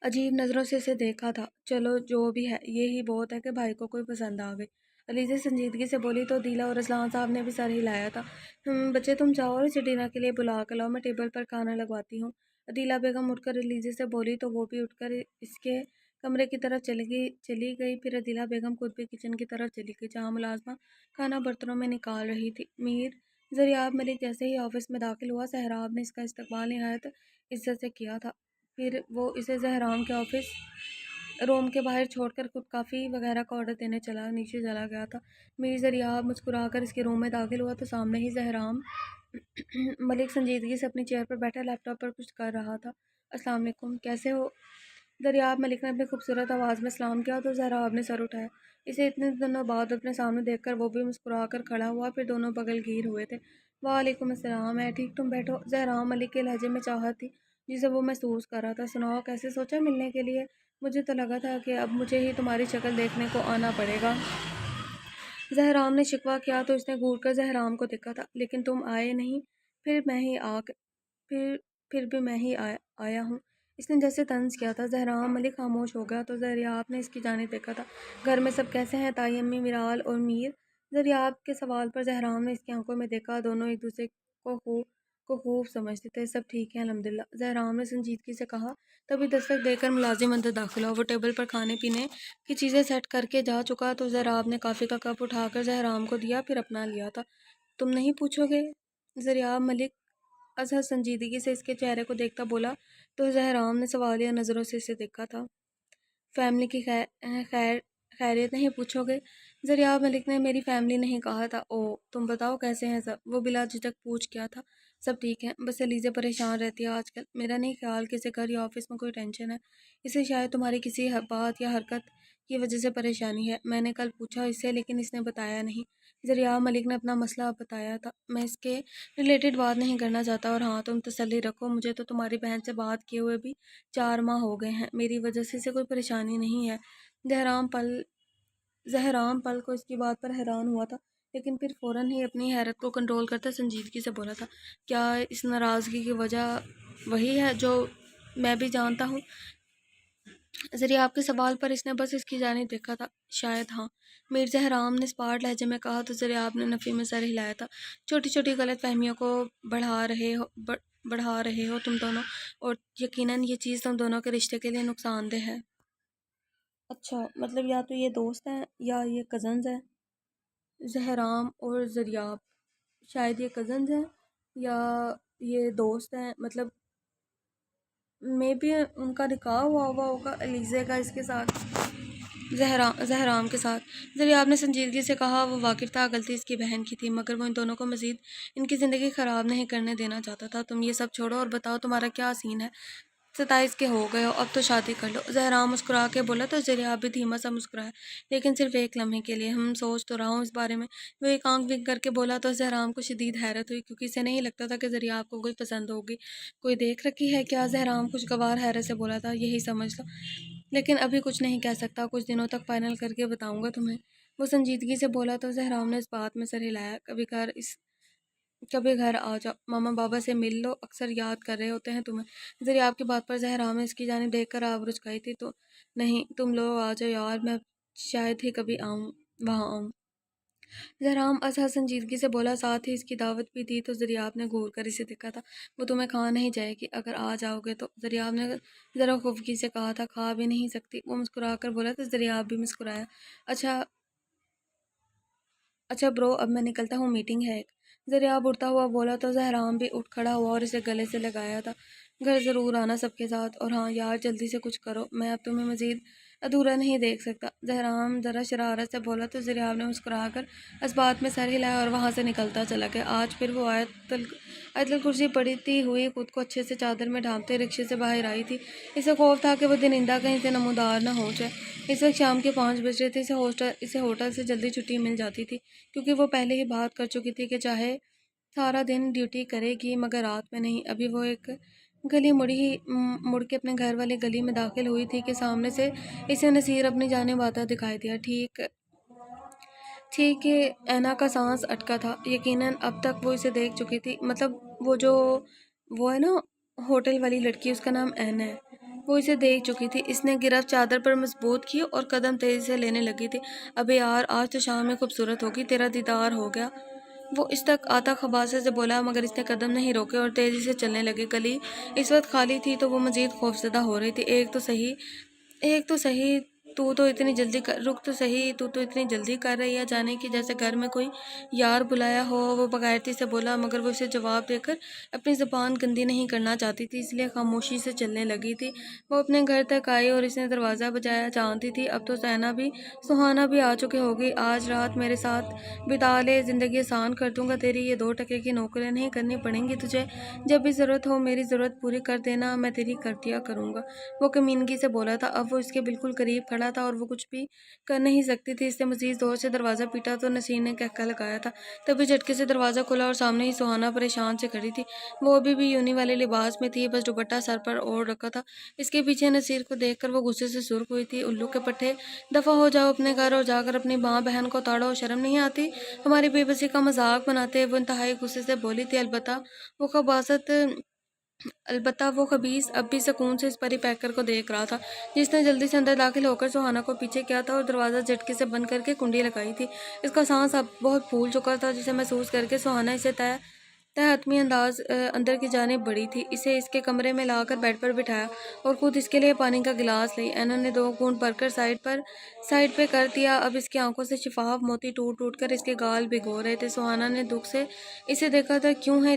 عجیب نظروں سے اسے دیکھا تھا۔ چلو جو بھی ہے، یہی بہت ہے کہ بھائی کو کوئی پسند آ گئی، علیزہ سنجیدگی سے بولی تو عدیلہ اور اذلان صاحب نے بھی سر ہلایا تھا۔ بچے تم جاؤ اور اسے ڈنر کے لیے بلا کر لاؤ، میں ٹیبل پر کھانا لگواتی ہوں۔ عدیلہ بیگم اٹھ کر علیزہ سے بولی تو وہ بھی اٹھ کر اس کے کمرے کی طرف چلی گئی، پھر عدیلہ بیگم خود بھی کچن کی طرف چلی گئی جہاں ملازمہ کھانا برتنوں میں نکال رہی تھی۔ میر دریاب ملک جیسے ہی آفس میں داخل ہوا، سہراب نے اس کا استقبال نہایت عزت سے کیا تھا، پھر وہ اسے زہرام کے آفس روم کے باہر چھوڑ کر خود کافی وغیرہ کا آرڈر دینے نیچے چلا گیا تھا۔ میر دریاب مسکرا کر اس کے روم میں داخل ہوا تو سامنے ہی زہرام ملک سنجیدگی سے اپنی چیئر پر بیٹھا لیپ ٹاپ پر کچھ کر رہا تھا۔ السلام علیکم، کیسے ہو؟ دریاب ملک نے اپنی خوبصورت آواز میں سلام کیا تو زہراب نے سر اٹھایا۔ اسے اتنے دنوں بعد اپنے سامنے دیکھ کر وہ بھی مسکرا کر کھڑا ہوا، پھر دونوں بغل گیر ہوئے تھے۔ وعلیکم السلام، میں ٹھیک، تم بیٹھو۔ زہرام ملک کے لہجے میں چاہت تھی جسے وہ محسوس کر رہا تھا۔ سناؤ، کیسے سوچا ملنے کے لیے؟ مجھے تو لگا تھا کہ اب مجھے ہی تمہاری شکل دیکھنے کو آنا پڑے گا، زہرام نے شکوہ کیا تو اس نے گھور کر زہرام کو دیکھا تھا۔ لیکن تم آئے نہیں، پھر بھی میں ہی آیا ہوں، اس نے جیسے طنز کیا تھا۔ زہرام ملک خاموش ہو گیا تو دریاب نے اس کی جانب دیکھا تھا۔ گھر میں سب کیسے ہیں تائی امی، میرال اور میر؟ دریاب کے سوال پر زہرام نے اس کی آنکھوں میں دیکھا، دونوں ایک دوسرے کو خوب سمجھتے تھے۔ سب ٹھیک ہیں الحمدللہ، زہرام نے سنجیدگی سے کہا۔ تبھی دستک دے کر ملازم اندر داخل ہوا، وہ ٹیبل پر کھانے پینے کی چیزیں سیٹ کر کے جا چکا تو زہراب نے کافی کا کپ اٹھا کر زہرام کو دیا، پھر اپنا لیا تھا۔ تم نہیں پوچھو گے؟ دریاب ملک اظہر سنجیدگی سے اس کے چہرے کو دیکھتا بولا۔ تو زہرام نے سوالیہ نظروں سے اسے دیکھا تھا۔ فیملی کی خیریت نہیں پوچھو گے؟ زریاب ملک نے میری فیملی نہیں کہا تھا۔ او تم بتاؤ کیسے ہیں سب؟ وہ بلا جھجک پوچھ کیا تھا۔ سب ٹھیک ہیں، بس علیزہ پریشان رہتی ہے آج کل۔ میرا نہیں خیال کہ اسے گھر یا آفس میں کوئی ٹینشن ہے، اسے شاید تمہاری کسی بات یا حرکت کی وجہ سے پریشانی ہے۔ میں نے کل پوچھا اس سے لیکن اس نے بتایا نہیں۔ زریاب ملک نے اپنا مسئلہ اب بتایا تھا۔ میں اس کے ریلیٹڈ بات نہیں کرنا چاہتا، اور ہاں تم تسلی رکھو، مجھے تو تمہاری بہن سے بات کیے ہوئے بھی 4 ماہ ہو گئے ہیں۔ میری وجہ سے اسے کوئی پریشانی نہیں ہے۔ زہرام پل کو اس کی بات پر حیران ہوا تھا، لیکن پھر فوراً ہی اپنی حیرت کو کنٹرول کرتے سنجیدگی سے بولا تھا، کیا اس ناراضگی کی وجہ وہی ہے جو میں بھی جانتا ہوں؟ زریاب کے سوال پر اس نے بس اس کی جانب دیکھا تھا۔ شاید ہاں، میر زہرام نے اسپاٹ لہجے میں کہا تو زریاب نے نفی میں سر ہلایا تھا۔ چھوٹی چھوٹی غلط فہمیوں کو بڑھا رہے ہو تم دونوں، اور یقیناً یہ چیز تم دونوں کے رشتے کے لیے نقصان دہ ہے۔ اچھا، مطلب یا تو یہ دوست ہیں یا یہ کزنز ہیں؟ زہرام اور زریاب، شاید یہ کزنز ہیں یا یہ دوست ہیں، مطلب مے بی ان کا نکاح ہوا ہوگا علیزے کا اس کے ساتھ، زہرام کے ساتھ۔ زریاب نے سنجیدگی سے کہا، وہ واقف تھا غلطی اس کی بہن کی تھی، مگر وہ ان دونوں کو مزید ان کی زندگی خراب نہیں کرنے دینا چاہتا تھا۔ تم یہ سب چھوڑو اور بتاؤ تمہارا کیا سین ہے؟ 27 کے ہو گئے ہو، اب تو شادی کر لو، زہرام مسکرا کے بولا تو زریاب بھی دھیما سا مسکرایا، لیکن صرف ایک لمحے کے لیے۔ سوچ تو رہا ہوں اس بارے میں، وہ ایک آنکھ ونک کر کے بولا تو زہرام کو شدید حیرت ہوئی، کیونکہ اسے نہیں لگتا تھا کہ زریاب کو کوئی پسند ہوگی۔ کوئی دیکھ رکھی ہے کیا؟ زہرام خوشگوار حیرت سے بولا تھا۔ یہی سمجھ لو، لیکن ابھی کچھ نہیں کہہ سکتا، کچھ دنوں تک فائنل کر کے بتاؤں گا تمہیں، وہ سنجیدگی سے بولا تو زہرام نے اس بات میں سر ہلایا۔ کبھی گھر آ جاؤ، ماما بابا سے مل لو، اکثر یاد کر رہے ہوتے ہیں تمہیں۔ زریاب کی بات پر زہرام نے اس کی جانب دیکھ کر آب رچکائی تھی۔ تو نہیں، تم لوگ آ جاؤ یار، میں شاید ہی کبھی وہاں آؤں۔ زہرام ازحد سنجیدگی سے بولا، ساتھ ہی اس کی دعوت بھی دی تو زریاب نے گھور کر اسے دیکھا تھا۔ وہ تمہیں کھا نہیں جائے گی اگر آ جاؤ گے تو، زریاب نے ذرا خفگی سے کہا تھا۔ کھا بھی نہیں سکتی، وہ مسکرا کر بولا تو زریاب بھی مسکرایا۔ اچھا برو، اب میں نکلتا ہوں، میٹنگ ہے ایک۔ زریاب اٹھتا ہوا بولا تو زہرام بھی اٹھ کھڑا ہوا اور اسے گلے سے لگایا تھا۔ گھر ضرور آنا سب کے ساتھ، اور ہاں یار جلدی سے کچھ کرو، میں اب تمہیں مزید ادھورا نہیں دیکھ سکتا، زہرام ذرا شرارت سے بولا تو زریاب نے مسکرا کر اس بات میں سر ہلایا اور وہاں سے نکلتا چلا گیا۔ آج پھر وہ آیت الکرسی پڑھتی ہوئی خود کو اچھے سے چادر میں ڈھانپتے رکشے سے باہر آئی تھی۔ اسے خوف تھا کہ وہ درندہ کہیں سے نمودار نہ ہو جائے۔ اس وقت شام کے 5 بج رہے تھے۔ اسے ہوٹل سے جلدی چھٹی مل جاتی تھی، کیونکہ وہ پہلے ہی بات کر چکی تھی کہ چاہے سارا دن ڈیوٹی کرے گی مگر رات میں نہیں۔ ابھی وہ ایک گلی مڑ کے اپنے گھر والی گلی میں داخل ہوئی تھی کہ سامنے سے اسے نصیر اپنی جانب آتا دکھائی دیا۔ ٹھیک کہ اینا کا سانس اٹکا تھا، یقیناً اب تک وہ اسے دیکھ چکی تھی، مطلب وہ ہے نا ہوٹل والی لڑکی، اس کا نام اینا ہے، وہ اسے دیکھ چکی تھی۔ اس نے گرفت چادر پر مضبوط کی اور قدم تیزی سے لینے لگی تھی۔ ابے یار، آج تو شام میں خوبصورت ہوگی، تیرا دیدار ہو گیا، وہ اس تک آتا خباثت سے بولا، مگر اس نے قدم نہیں روکے اور تیزی سے چلنے لگی۔ گلی اس وقت خالی تھی تو وہ مزید خوفزدہ ہو رہی تھی۔ ایک تو صحیح تو اتنی جلدی کر رہی ہے جانے کی، جیسے گھر میں کوئی یار بلایا ہو، وہ بغیرتی سے بولا، مگر وہ اسے جواب دے کر اپنی زبان گندی نہیں کرنا چاہتی تھی، اس لیے خاموشی سے چلنے لگی تھی۔ وہ اپنے گھر تک آئی اور اس نے دروازہ بجایا، جانتی تھی اب تو سہانا بھی آ چکی ہوگی۔ آج رات میرے ساتھ بتا لے، زندگی آسان کر دوں گا تیری، یہ 2 ٹکے کی نوکریاں نہیں کرنی پڑیں گی تجھے، جب بھی ضرورت ہو میری ضرورت پوری کر دینا، میں تیری کر دیا کروں گا، وہ کمینگی سے بولا تھا۔ اب وہ اس کے بالکل قریب کھڑا تھا اور وہ کچھ بھی کر نہیں سکتی تھی۔ اس نے مزید زور سے دروازہ پیٹا تو نصیر نے کہکہ لگایا تھا، تبھی جھٹکے سے دروازہ کھلا اور سامنے ہی سہانا پریشان سے کھڑی تھی۔ وہ ابھی بھی یونی والے لباس میں تھی، بس دوپٹہ سر پر اوڑھ رکھا تھا۔ اس کے پیچھے نصیر کو دیکھ کر وہ غصے سے سرخ ہوئی تھی۔ الو کے پٹھے، دفعہ ہو جاؤ اپنے گھر اور جا کر اپنی ماں بہن کو تاڑو، شرم نہیں آتی؟ ہماری بے بسی کا مذاق بناتے وہ انتہائی غصے سے بولی تھی۔ البتہ وہ خبیث اب بھی سکون سے اس پری پیکر کو دیکھ رہا تھا، جس نے جلدی سے اندر داخل ہو کر سہانا کو پیچھے کیا تھا اور دروازہ جھٹکے سے بند کر کے کنڈی لگائی تھی۔ اس کا سانس اب بہت پھول چکا تھا، جسے محسوس کر کے سہانا اسے حتمی انداز اندر کی جانب بڑھی تھی۔ اسے اس کے کمرے میں لا کر بیڈ پر بٹھایا اور خود اس کے لیے پانی کا گلاس لی۔ اینا نے 2 گھونٹ بھر کر سائڈ پہ کر دیا۔ اب اس کی آنکھوں سے شفاف موتی ٹوٹ ٹوٹ کر اس کے گال بھگو رہے تھے۔ سہانا نے دکھ سے اسے دیکھا تھا۔ کیوں ہے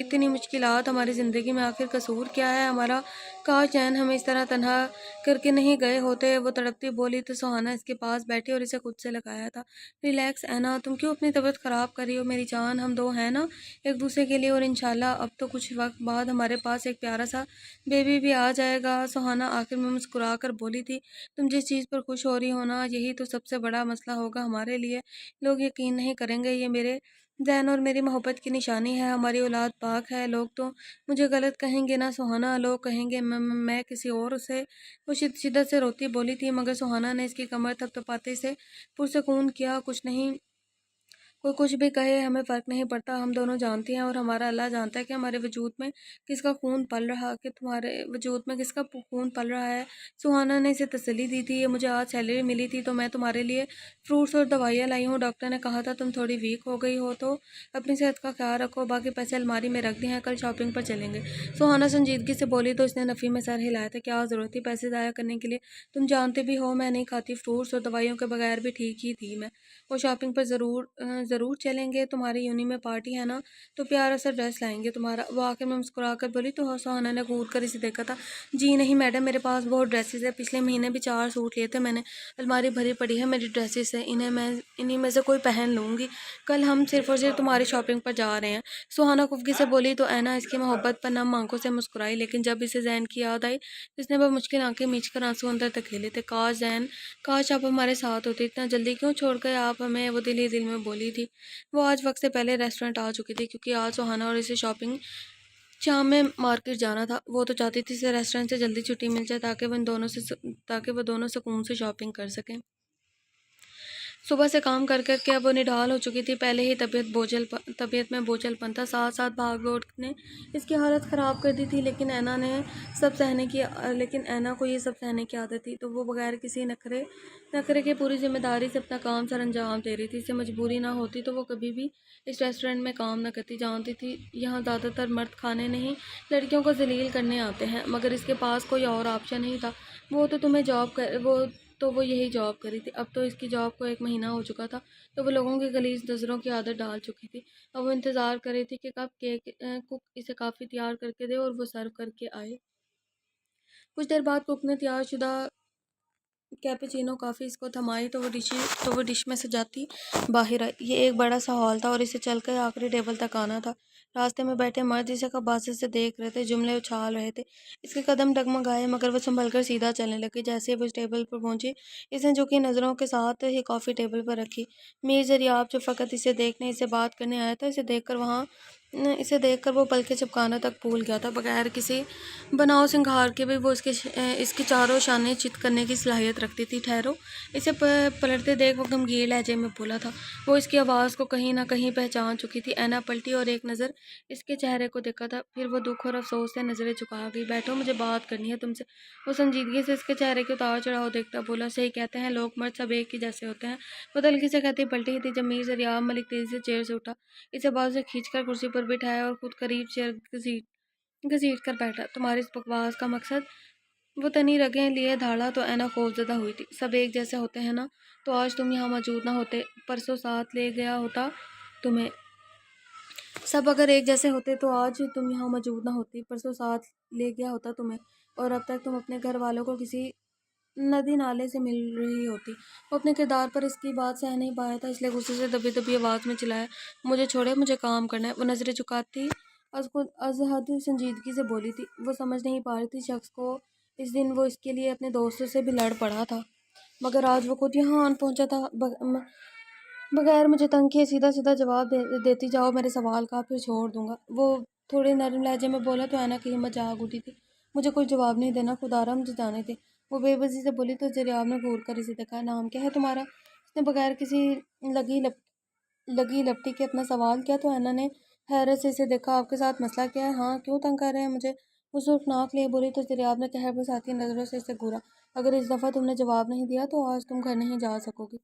اتنی مشکلات ہماری زندگی میں؟ آخر قصور کیا ہے ہمارا؟ کاش جین ہمیں اس طرح تنہا کر کے نہیں گئے ہوتے، وہ تڑپتی بولی تو سہانا اس کے پاس بیٹھی اور اسے خود سے لگایا تھا۔ ریلیکس اینا، تم کیوں اپنی طبیعت خراب کر رہی ہو؟ میری جان، ہم 2 ہیں نا ایک دوسرے کے لیے، اور انشاءاللہ اب تو کچھ وقت بعد ہمارے پاس ایک پیارا سا بیبی بھی آ جائے گا۔ سہانا آخر میں مسکرا کر بولی تھی، تم جس چیز پر خوش ہو رہی ہو نا، یہی تو سب سے بڑا مسئلہ ہوگا ہمارے لیے۔ لوگ یقین نہیں کریں گے، یہ میرے زین اور میری محبت کی نشانی ہے، ہماری اولاد پاک ہے۔ لوگ تو مجھے غلط کہیں گے نا سہانا، لوگ کہیں گے میں کسی اور سے۔ وہ شدت سے روتی بولی تھی، مگر سہانا نے اس کی کمر تھپتھپاتے سے پرسکون کیا۔ کچھ نہیں، کوئی کچھ بھی کہے، ہمیں فرق نہیں پڑتا، ہم دونوں جانتے ہیں اور ہمارا اللہ جانتا ہے کہ ہمارے وجود میں کس کا خون پل رہا کہ تمہارے وجود میں کس کا خون پل رہا ہے۔ سہانا نے اسے تسلی دی تھی، یہ مجھے آج سیلری ملی تھی تو میں تمہارے لیے فروٹس اور دوائیاں لائی ہوں۔ ڈاکٹر نے کہا تھا تم تھوڑی ویک ہو گئی ہو تو اپنی صحت کا خیال رکھو، باقی پیسے الماری میں رکھ دیے ہیں، کل شاپنگ پر چلیں گے۔ سہانا سنجیدگی سے بولی تو اس نے نفی میں سر ہلایا تھا، کیا ضرورت تھی پیسے ضائع کرنے کے لیے؟ تم جانتے بھی ہو میں نہیں کھاتی، فروٹس اور دوائیوں کے بغیر بھی ٹھیک ہی تھی میں۔ وہ شاپنگ پر ضرور چلیں گے، تمہاری یونی میں پارٹی ہے نا تو پیارا سا ڈریس لائیں گے تمہارا۔ وہ آخر میں مسکرا کر بولی تو سہانا نے گھور کر اسے دیکھا تھا، جی نہیں میڈم، میرے پاس بہت ڈریسز ہے، پچھلے مہینے بھی 4 سوٹ لیے تھے میں نے، الماری بھری پڑی ہے میری ڈریسز سے، انہی میں سے کوئی پہن لوں گی، کل ہم صرف اور صرف تمہاری شاپنگ پر جا رہے ہیں۔ سہانا خفگی سے بولی تو اینا اس کی محبت پر نم آنکھوں سے مسکرائی، لیکن جب اسے زین کی یاد آئی اس نے بمشکل آنکھیں میچ کر آنسو اندر دھکیلے تھے۔ کاش زین، کاش آپ ہمارے ساتھ ہوتے، اتنا جلدی کیوں چھوڑ گئے آپ ہمیں؟ وہ دل ہی دل میں بولی تھی۔ وہ آج وقت سے پہلے ریسٹورنٹ آ چکی تھی کیونکہ آج سہانا اور اسے شاپنگ شام میں مارکیٹ جانا تھا۔ وہ تو چاہتی تھی اسے ریسٹورنٹ سے جلدی چھٹی مل جائے تاکہ وہ دونوں سکون سے شاپنگ کر سکیں۔ صبح سے کام کر کر کے اب وہ نڈھال ہو چکی تھی، پہلے ہی طبیعت میں بوجھل پن تھا، ساتھ ساتھ بھاگ دوڑ نے اس کی حالت خراب کر دی تھی، لیکن اینا کو یہ سب سہنے کی عادت تھی، تو وہ بغیر کسی نخرے کے پوری ذمہ داری سے اپنا کام سر انجام دے رہی تھی۔ اسے مجبوری نہ ہوتی تو وہ کبھی بھی اس ریسٹورنٹ میں کام نہ کرتی، جانتی تھی یہاں زیادہ تر مرد کھانے نہیں لڑکیوں کو ذلیل کرنے آتے ہیں، مگر اس کے پاس کوئی اور آپشن نہیں تھا۔ وہ یہی جاب کری تھی۔ اب تو اس کی جاب کو 1 مہینہ ہو چکا تھا، تو وہ لوگوں کی غلیظ نظروں کی عادت ڈال چکی تھی۔ اب وہ انتظار کر رہی تھی کہ کب کوک اسے کافی تیار کر کے دے اور وہ سرو کر کے آئے۔ کچھ دیر بعد کوک نے تیار شدہ کیپچینو کافی اس کو تھمائی تو وہ ڈش میں سجاتی باہر آئی۔ یہ ایک بڑا سا ہال تھا اور اسے چل کر آخری ٹیبل تک آنا تھا۔ راستے میں بیٹھے مرد اسے قباست سے دیکھ رہے تھے، جملے اچھال رہے تھے، اس کے قدم ڈگمگائے، مگر وہ سنبھل کر سیدھا چلنے لگی۔ جیسے ہی وہ اس ٹیبل پر پہنچی اس نے جھکی نظروں کے ساتھ ہی کافی ٹیبل پر رکھی۔ میر دریاب جو فقط اسے دیکھنے، اسے بات کرنے آیا تھا، اسے دیکھ کر وہ پلکیں جھپکانا تک بھول گیا تھا۔ بغیر کسی بناؤ سنگھار کے بھی وہ اس کی چاروں شانے چت کرنے کی صلاحیت رکھتی تھی۔ ٹھہرو، اسے پلٹتے دیکھ وہ گمگیر لہجے میں بولا تھا۔ وہ اس کی آواز کو کہیں نہ کہیں پہچان چکی تھی۔ اینا پلٹی اور ایک نظر اس کے چہرے کو دیکھا تھا، پھر وہ دکھ اور افسوس سے نظریں جھکا گئی۔ بیٹھو، مجھے بات کرنی ہے تم سے۔ وہ سنجیدگی سے اس کے چہرے کے اتار چڑھاؤ دیکھتا بولا، صحیح کہتے ہیں لوگ، مرد سب ایک ہی جیسے ہوتے ہیں۔ وہ تلخی سے کہتی پلٹی ہی تھی جب میر دریاب ملک تیزی سے چیئر سے اٹھا، اسے بازو سے کھینچ کر کرسی پر بٹھایا اور خود قریب چیئر گھسیٹ کر بیٹھا۔ تمہاری اس بکواس کا مقصد؟ وہ تنی رگیں لیے دھاڑا تو اینا خوفزدہ ہوئی تھی۔ سب ایک جیسے ہوتے ہیں نا تو آج تم یہاں موجود نہ ہوتے، پرسوں ساتھ لے گیا ہوتا تمہیں۔ سب اگر ایک جیسے ہوتے تو آج تم یہاں موجود نہ ہوتی، پرسوں ساتھ لے گیا ہوتا تمہیں، اور اب تک تم اپنے گھر والوں کو کسی ندی نالے سے مل رہی ہوتی۔ وہ اپنے کردار پر اس کی بات سہ نہیں پایا تھا، اس لیے غصے سے دبی دبی آواز میں چلایا، مجھے چھوڑے، مجھے کام کرنا ہے۔ وہ نظریں جھکاتی از حد سنجیدگی سے بولی تھی۔ وہ سمجھ نہیں پا رہی تھی شخص کو، اس دن وہ اس کے لیے اپنے دوستوں سے بھی لڑ پڑا تھا، مگر آج وہ خود یہاں آن پہنچا تھا بغیر مجھے تنگ کیے سیدھا سیدھا جواب دیتی جاؤ میرے سوال کا، پھر چھوڑ دوں گا۔ وہ تھوڑے نرم لہجے میں بولا تو اینا کی ہمت جاگ اٹھی تھی، مجھے کوئی جواب نہیں دینا، خدا را مجھے جانے دے۔ وہ بے بسی سے بولی تو دریاب نے گھور کر اسے دیکھا۔ نام کیا ہے تمہارا؟ اس نے بغیر کسی لگی لپٹی کے اپنا سوال کیا تو اینا نے حیرت سے اسے دیکھا۔ آپ کے ساتھ مسئلہ کیا ہے؟ ہاں، کیوں تنگ کر رہے ہیں مجھے؟ وہ سرخناک لیے بولی تو دریاب نے قہر برساتی نظروں سے اسے گھورا، اگر اس دفعہ تم نے جواب نہیں دیا تو آج تم گھر نہیں جا سکو گی۔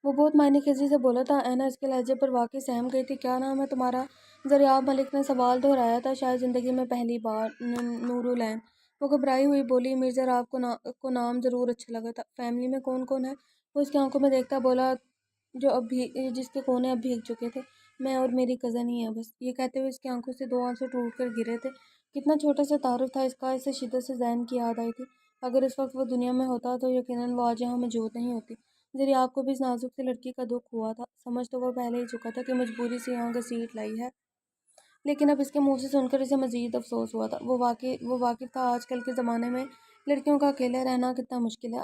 وہ بہت معنی خیزی سے بولا تھا۔ اینا اس کے لہجے پر واقعی سہم گئی تھی۔ کیا نام ہے تمہارا؟ دریاب ملک نے سوال دہرایا تھا، شاید زندگی میں پہلی بار۔ نورالعین، وہ گھبرائی ہوئی بولی۔ مرزا راف کو نام ضرور اچھا لگا تھا۔ فیملی میں کون کون ہے؟ وہ اس کی آنکھوں میں دیکھتا بولا، جس کے کونے اب بھیگ چکے تھے۔ میں اور میری کزن ہی ہیں بس۔ یہ کہتے ہوئے اس کی آنکھوں سے دو آنسو ٹوٹ کر گرے تھے۔ کتنا چھوٹا سا تعارف تھا اس کا، اسے شدت سے زین کی یاد آئی تھی۔ اگر اس وقت وہ دنیا میں ہوتا تو یقیناً وہ آج یہاں موجود نہیں ہوتی۔ دریاب کو بھی اس نازک سی لڑکی کا دکھ ہوا تھا۔ سمجھ تو وہ پہلے ہی چکا تھا کہ مجبوری سے یہاں گھسیٹ لائی ہے، لیکن اب اس کے منہ سے سن کر اسے مزید افسوس ہوا تھا۔ وہ واقف تھا آج کل کے زمانے میں لڑکیوں کا اکیلے رہنا کتنا مشکل ہے۔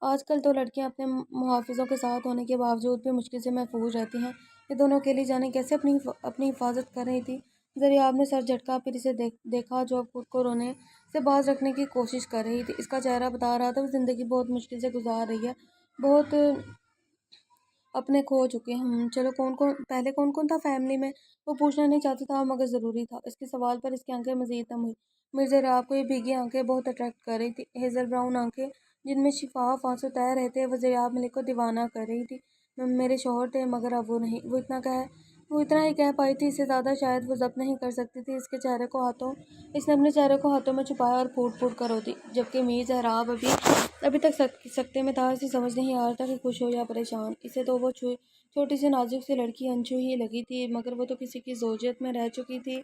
آج کل تو لڑکیاں اپنے محافظوں کے ساتھ ہونے کے باوجود بھی مشکل سے محفوظ رہتی ہیں۔ یہ دونوں اکیلی جانے کیسے اپنی حفاظت کر رہی تھی؟ دریاب نے سر جھٹکا، پھر اسے دیکھا جو اب خود کو رونے سے باز رکھنے کی کوشش کر رہی تھی۔ اس کا چہرہ بتا رہا تھا وہ زندگی بہت مشکل سے گزار رہی ہے، بہت اپنے کھو چکے ہیں۔ چلو پہلے کون کون تھا فیملی میں؟ وہ پوچھنا نہیں چاہتا تھا مگر ضروری تھا۔ اس کے سوال پر اس کی آنکھیں مزید نم ہوئی۔ مرزا راف کو یہ بھیگی آنکھیں بہت اٹریکٹ کر رہی تھی، ہیزل براؤن آنکھیں جن میں شفاف آنسو تیر رہے تھے۔ وہ دریاب ملک کو دیوانہ کر رہی تھی۔ میرے شوہر تھے مگر اب وہ نہیں۔ وہ اتنا ہی کہہ پائی تھی، اس سے زیادہ شاید وہ ضبط نہیں کر سکتی تھی۔ اس نے اپنے چہرے کو ہاتھوں میں چھپایا اور پھوٹ پھوٹ کر رو دی، جبکہ میر زہراب ابھی تک سکتے میں تھا۔ اسے سمجھ نہیں آ رہا تھا کہ خوش ہو یا پریشان۔ اسے تو وہ چھوٹی سی نازک سی لڑکی انشو ہی لگی تھی، مگر وہ تو کسی کی زوجیت میں رہ چکی تھی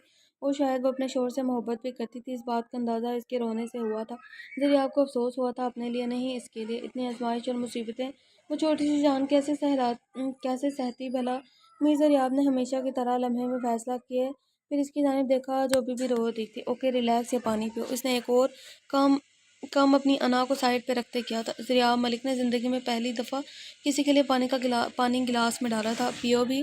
اور شاید وہ اپنے شوہر سے محبت بھی کرتی تھی۔ اس بات کا اندازہ اس کے رونے سے ہوا تھا۔ دریاب کو افسوس ہوا تھا، اپنے لیے نہیں، اس کے لیے۔ اتنی آزمائش اور مصیبتیں وہ چھوٹی سی جان کیسے سہتی بھلا؟ میر دریاب نے ہمیشہ کی طرح لمحے میں فیصلہ کیے، پھر اس کی جانب دیکھا جو ابھی بھی رو رہی تھی۔ اوکے ریلیکس، یہ پانی پیو۔ اس نے ایک اور کام اپنی انا کو سائڈ پہ رکھتے کیا تھا۔ دریاب ملک نے زندگی میں پہلی دفعہ کسی کے لیے پانی گلاس میں ڈالا تھا۔ پیو بھی،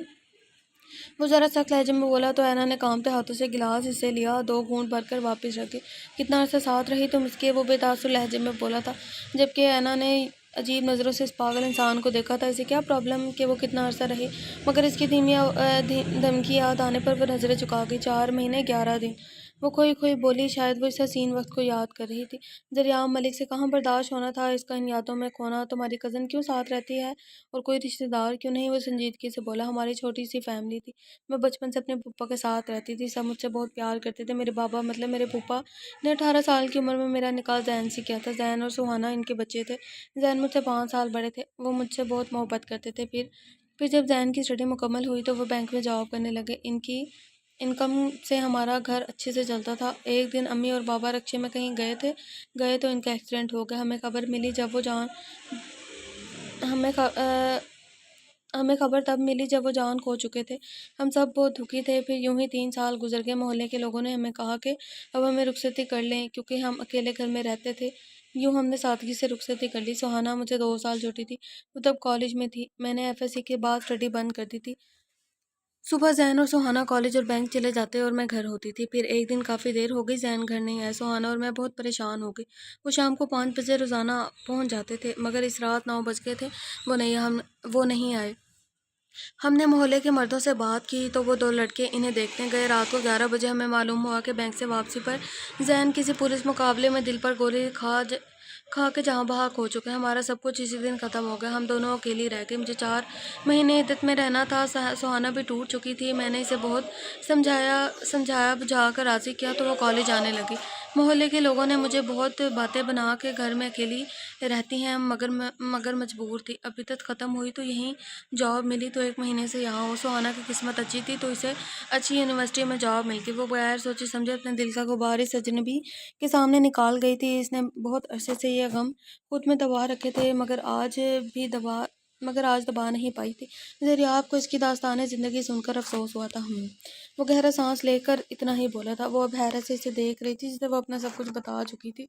وہ ذرا سخت لہجے میں بولا تو اینا نے کانپتے ہاتھوں سے گلاس اسے لیا، 2 گھونٹ بھر کر واپس رکھے۔ کتنا عرصہ ساتھ رہی تم اس کے؟ وہ بے تاثر لہجے میں بولا تھا، جبکہ اینا نے عجیب نظروں سے اس پاگل انسان کو دیکھا تھا۔ اسے کیا پرابلم کہ وہ کتنا عرصہ رہی؟ مگر اس کی دھمکی یاد آنے پر وہ نظریں چکا گئی۔ 4 مہینے 11 دن، وہ کھوئی بولی۔ شاید وہ اس حسین وقت کو یاد کر رہی تھی۔ دریاب ملک سے کہاں برداشت ہونا تھا اس کا ان یادوں میں کھونا۔ تمہاری کزن کیوں ساتھ رہتی ہے اور کوئی رشتہ دار کیوں نہیں؟ وہ سنجیدگی سے بولا۔ ہماری چھوٹی سی فیملی تھی، میں بچپن سے اپنے پھوپھا کے ساتھ رہتی تھی، سب مجھ سے بہت پیار کرتے تھے۔ میرے بابا مطلب میرے پھوپھا نے 18 سال کی عمر میں میرا نکاح زین سے کیا تھا۔ زین اور سہانا ان کے بچے تھے۔ زین مجھ سے 5 سال بڑے تھے۔ وہ مجھ سے بہت محبت کرتے تھے۔ پھر جب زین کی اسٹڈی مکمل ہوئی تو وہ بینک میں جاب کرنے لگے۔ ان کی انکم سے ہمارا گھر اچھے سے چلتا تھا۔ ایک دن امی اور بابا رکشے میں کہیں گئے تو ان کا ایکسیڈنٹ ہو گیا۔ ہمیں خبر تب ملی جب وہ جان کھو چکے تھے۔ ہم سب بہت دکھی تھے۔ پھر یوں ہی 3 سال گزر گئے۔ محلے کے لوگوں نے ہمیں کہا کہ اب ہمیں رخصتی کر لیں، کیونکہ ہم اکیلے گھر میں رہتے تھے۔ یوں ہم نے سادگی سے رخصتی کر لی۔ سہانا مجھ سے 2 سال چھوٹی تھی، وہ تب کالج میں تھی۔ میں نے FSC کے بعد اسٹڈی بند کر دی تھی۔ صبح زین اور سہانا کالج اور بینک چلے جاتے اور میں گھر ہوتی تھی۔ پھر ایک دن کافی دیر ہو گئی، زین گھر نہیں آئے۔ سہانا اور میں بہت پریشان ہو گئی۔ وہ شام کو 5 بجے روزانہ پہنچ جاتے تھے، مگر اس رات 9 بج گئے تھے، وہ نہیں آئے۔ ہم نے محلے کے مردوں سے بات کی تو وہ 2 لڑکے انہیں دیکھنے گئے۔ رات کو 11 بجے ہمیں معلوم ہوا کہ بینک سے واپسی پر زین کسی پولیس مقابلے میں دل پر گولی کھا کے جہاں بہا کھو چکا ہے۔ ہمارا سب کچھ اسی دن ختم ہو گیا۔ ہم دونوں اکیلی رہ گئی۔ مجھے 4 مہینے عدت میں رہنا تھا۔ سہانا بھی ٹوٹ چکی تھی۔ میں نے اسے بہت سمجھایا بجھا کر راضی کیا تو وہ کالج آنے لگی۔ محلے کے لوگوں نے مجھے بہت باتیں بنا کے گھر میں اکیلی رہتی ہیں مگر مجبور تھی۔ اب عدت ختم ہوئی تو یہیں جاب ملی تو 1 مہینے سے یہاں ہوں۔ سہانا کی قسمت اچھی تھی تو اسے اچھی یونیورسٹی میں جاب مل گئی۔ وہ بغیر سوچے سمجھے اپنے دل کا غبار اس اجنبی کے سامنے نکال گئی تھی۔ اس نے بہت عرصے سے یہ غم خود میں دبا رکھے تھے، مگر آج دبا نہیں پائی تھی۔ دریاب کو اس کی داستانِ زندگی سن کر افسوس ہوا تھا۔ وہ گہرا سانس لے کر اتنا ہی بولا تھا۔ وہ اب حیرت سے اسے دیکھ رہی تھی جسے وہ اپنا سب کچھ بتا چکی تھی۔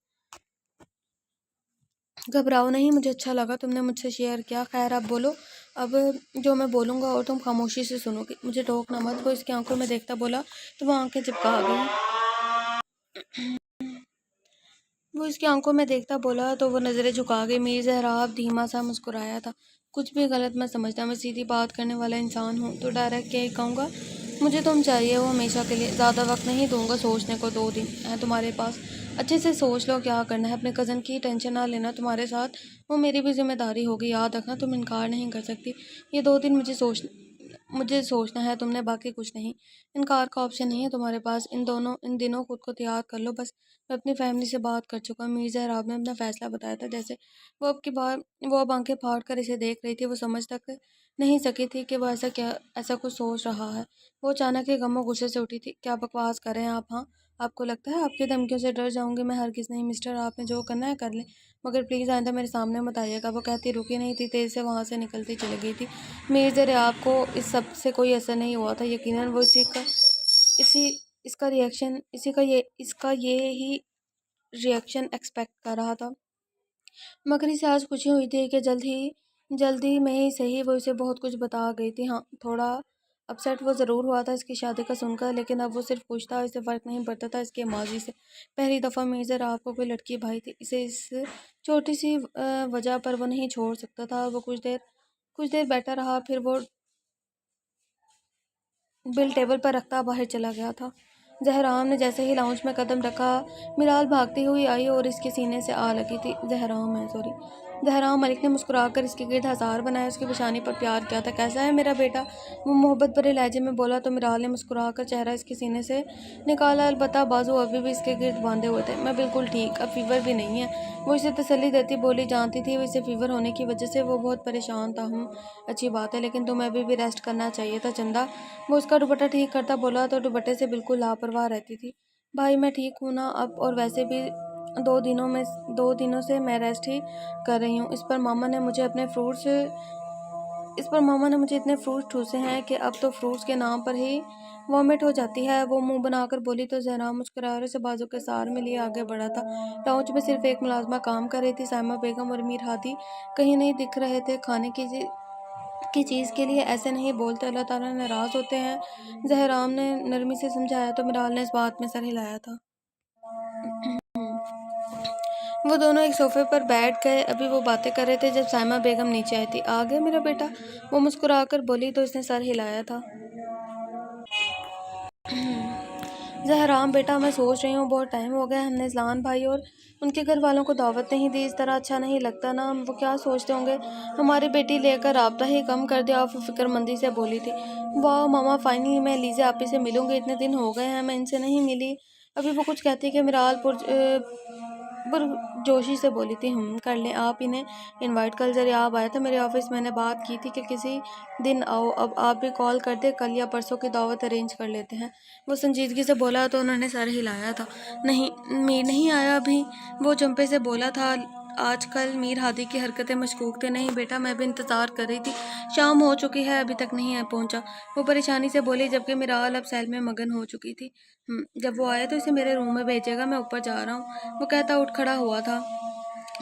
گھبراؤ نہیں، مجھے اچھا لگا تم نے مجھ سے شیئر کیا۔ خیر اب بولو، اب جو میں بولوں گا اور تم خاموشی سے سنو گی، مجھے ٹوکنا مت۔ وہ اس کی آنکھوں میں دیکھتا بولا تو وہ آنکھیں چپکا گئی۔ وہ نظریں جھکا گئی۔ میر زہراب دھیما سا مسکرایا تھا۔ کچھ بھی غلط مت سمجھنا، میں سیدھی بات کرنے والا انسان ہوں، تو ڈائریکٹ یہی کہوں گا، مجھے تم چاہیے، وہ ہمیشہ کے لیے۔ زیادہ وقت نہیں دوں گا سوچنے کو، 2 دن ہیں تمہارے پاس۔ اچھے سے سوچ لو کیا کرنا ہے، اپنے کزن کی ٹینشن نہ لینا تمہارے ساتھ، وہ میری بھی ذمہ داری ہوگی، یاد رکھنا تم انکار نہیں کر سکتی۔ یہ 2 دن مجھے سوچنا ہے، تم نے باقی کچھ نہیں، انکار کا آپشن نہیں ہے تمہارے پاس۔ ان دنوں خود کو تیار کر لو بس۔ میں اپنی فیملی سے بات کر چکا ہوں، میر زہراب نے اپنا فیصلہ بتایا تھا۔ جیسے وہ اب آنکھیں پھاڑ کر اسے دیکھ رہی تھی، وہ سمجھ تک نہیں سکی تھی کہ وہ ایسا کچھ سوچ رہا ہے۔ وہ اچانک ہی غم و غصے سے اٹھی تھی۔ کیا بکواس کر رہے ہیں آپ؟ ہاں، آپ کو لگتا ہے آپ کی دھمکیوں سے ڈر جاؤں گی؟ میں ہرگز نہیں مسٹر، آپ نے جو کرنا ہے کر لیں، مگر پلیز آئندہ میرے سامنے مت آئیے گا۔ وہ کہتی رکی نہیں تھی، تیزی سے وہاں سے نکلتی چلی گئی تھی۔ میر زہراب کو اس سب سے کوئی اثر نہیں ہوا تھا، یقیناً وہ اس کا یہی ریئیکشن ایکسپیکٹ کر رہا تھا، مگر اسے آج خوشی ہوئی تھی کہ جلدی میں ہی صحیح وہ اسے بہت کچھ بتا گئی تھی۔ ہاں، تھوڑا اپسیٹ وہ ضرور ہوا تھا اس کی شادی کا سن کر، لیکن اب وہ صرف خوش تھا، اسے فرق نہیں پڑتا تھا اس کے ماضی سے۔ پہلی دفعہ میر زہراب کو کوئی لڑکی بھائی تھی، اسے اس چھوٹی سی وجہ پر وہ نہیں چھوڑ سکتا تھا۔ وہ کچھ دیر بیٹھا رہا، پھر وہ بل ٹیبل پر رکھتا باہر چلا گیا تھا۔ زہرام نے جیسے ہی لاؤنج میں قدم رکھا، میرال بھاگتی ہوئی آئی اور اس کے سینے سے آ لگی تھی۔ زہرام ملک نے مسکرا کر اس کے گرد ہزار بنائے، اس کی پیشانی پر پیار کیا تھا۔ کیسا ہے میرا بیٹا؟ وہ محبت بھرے لہجے میں بولا تو میرال نے مسکرا کر چہرہ اس کے سینے سے نکالا، البتہ بازو ابھی بھی اس کے گرد باندھے ہوئے تھے۔ میں بالکل ٹھیک، اب فیور بھی نہیں ہے، وہ اسے تسلی دیتی بولی۔ جانتی تھی اسے فیور ہونے کی وجہ سے وہ بہت پریشان تھا۔ اچھی بات ہے، لیکن تمہیں ابھی بھی ریسٹ کرنا چاہیے تھا چندا۔ وہ اس کا دوپٹہ ٹھیک کرتا بولا تو دوپٹے سے بالکل لاپرواہ رہتی تھی۔ بھائی میں ٹھیک ہوں نا اب، اور ویسے بھی 2 دنوں سے میں ریسٹ ہی کر رہی ہوں۔ اس پر ماما نے مجھے اتنے فروٹس ٹھوسے ہیں کہ اب تو فروٹس کے نام پر ہی وامٹ ہو جاتی ہے، وہ منہ بنا کر بولی تو زہرام مسکرائے اور اسے بازو کے سار میں لیے آگے بڑھا تھا۔ لاؤنج میں صرف ایک ملازمہ کام کر رہی تھی، سائمہ بیگم، اور میر ہادی کہیں نہیں دکھ رہے تھے۔ کھانے کی چیز کے لیے ایسے نہیں بولتے، اللہ تعالیٰ ناراض ہوتے ہیں، زہرام نے نرمی سے سمجھایا تو میرال نے اس بات میں سر ہلایا تھا۔ وہ دونوں ایک صوفے پر بیٹھ گئے، ابھی وہ باتیں کر رہے تھے جب سائمہ بیگم نیچے آئی تھی۔ آ گیا میرا بیٹا؟ وہ مسکرا کر بولی تو اس نے سر ہلایا تھا۔ زہرام بیٹا، میں سوچ رہی ہوں بہت ٹائم ہو گیا ہم نے اذلان بھائی اور ان کے گھر والوں کو دعوت نہیں دی، اس طرح اچھا نہیں لگتا نا۔ وہ کیا سوچتے ہوں گے ہماری بیٹی لے کر رابطہ ہی کم کر دیا، وہ فکر مندی سے بولی تھی۔ واہ ماما، فائنلی میں لیزا آپی سے ملوں گی، اتنے دن ہو گئے ہیں میں ان سے نہیں ملی۔ ابھی وہ کچھ کہتی کہ میرال پرجوشی سے بولی تھی، کر لیں، آپ انہیں انوائٹ۔ کل زریاب آیا تھا میرے آفس، میں نے بات کی تھی کہ کسی دن آؤ، اب آپ بھی کال کر دیں، کل یا پرسوں کی دعوت ارینج کر لیتے ہیں۔ وہ سنجیدگی سے بولا تو انہوں نے سر ہلایا تھا۔ نہیں، میر نہیں آیا ابھی؟ وہ چمپے سے بولا تھا۔ آج کل میر ہادی کی حرکتیں مشکوک تھیں۔ نہیں بیٹا، میں بھی انتظار کر رہی تھی، شام ہو چکی ہے ابھی تک نہیں پہنچا، وہ پریشانی سے بولی، جبکہ میرال اب سیل میں مگن ہو چکی تھی۔ جب وہ آئے تو اسے میرے روم میں بھیجے گا، میں اوپر جا رہا ہوں، وہ کہتا اٹھ کھڑا ہوا تھا۔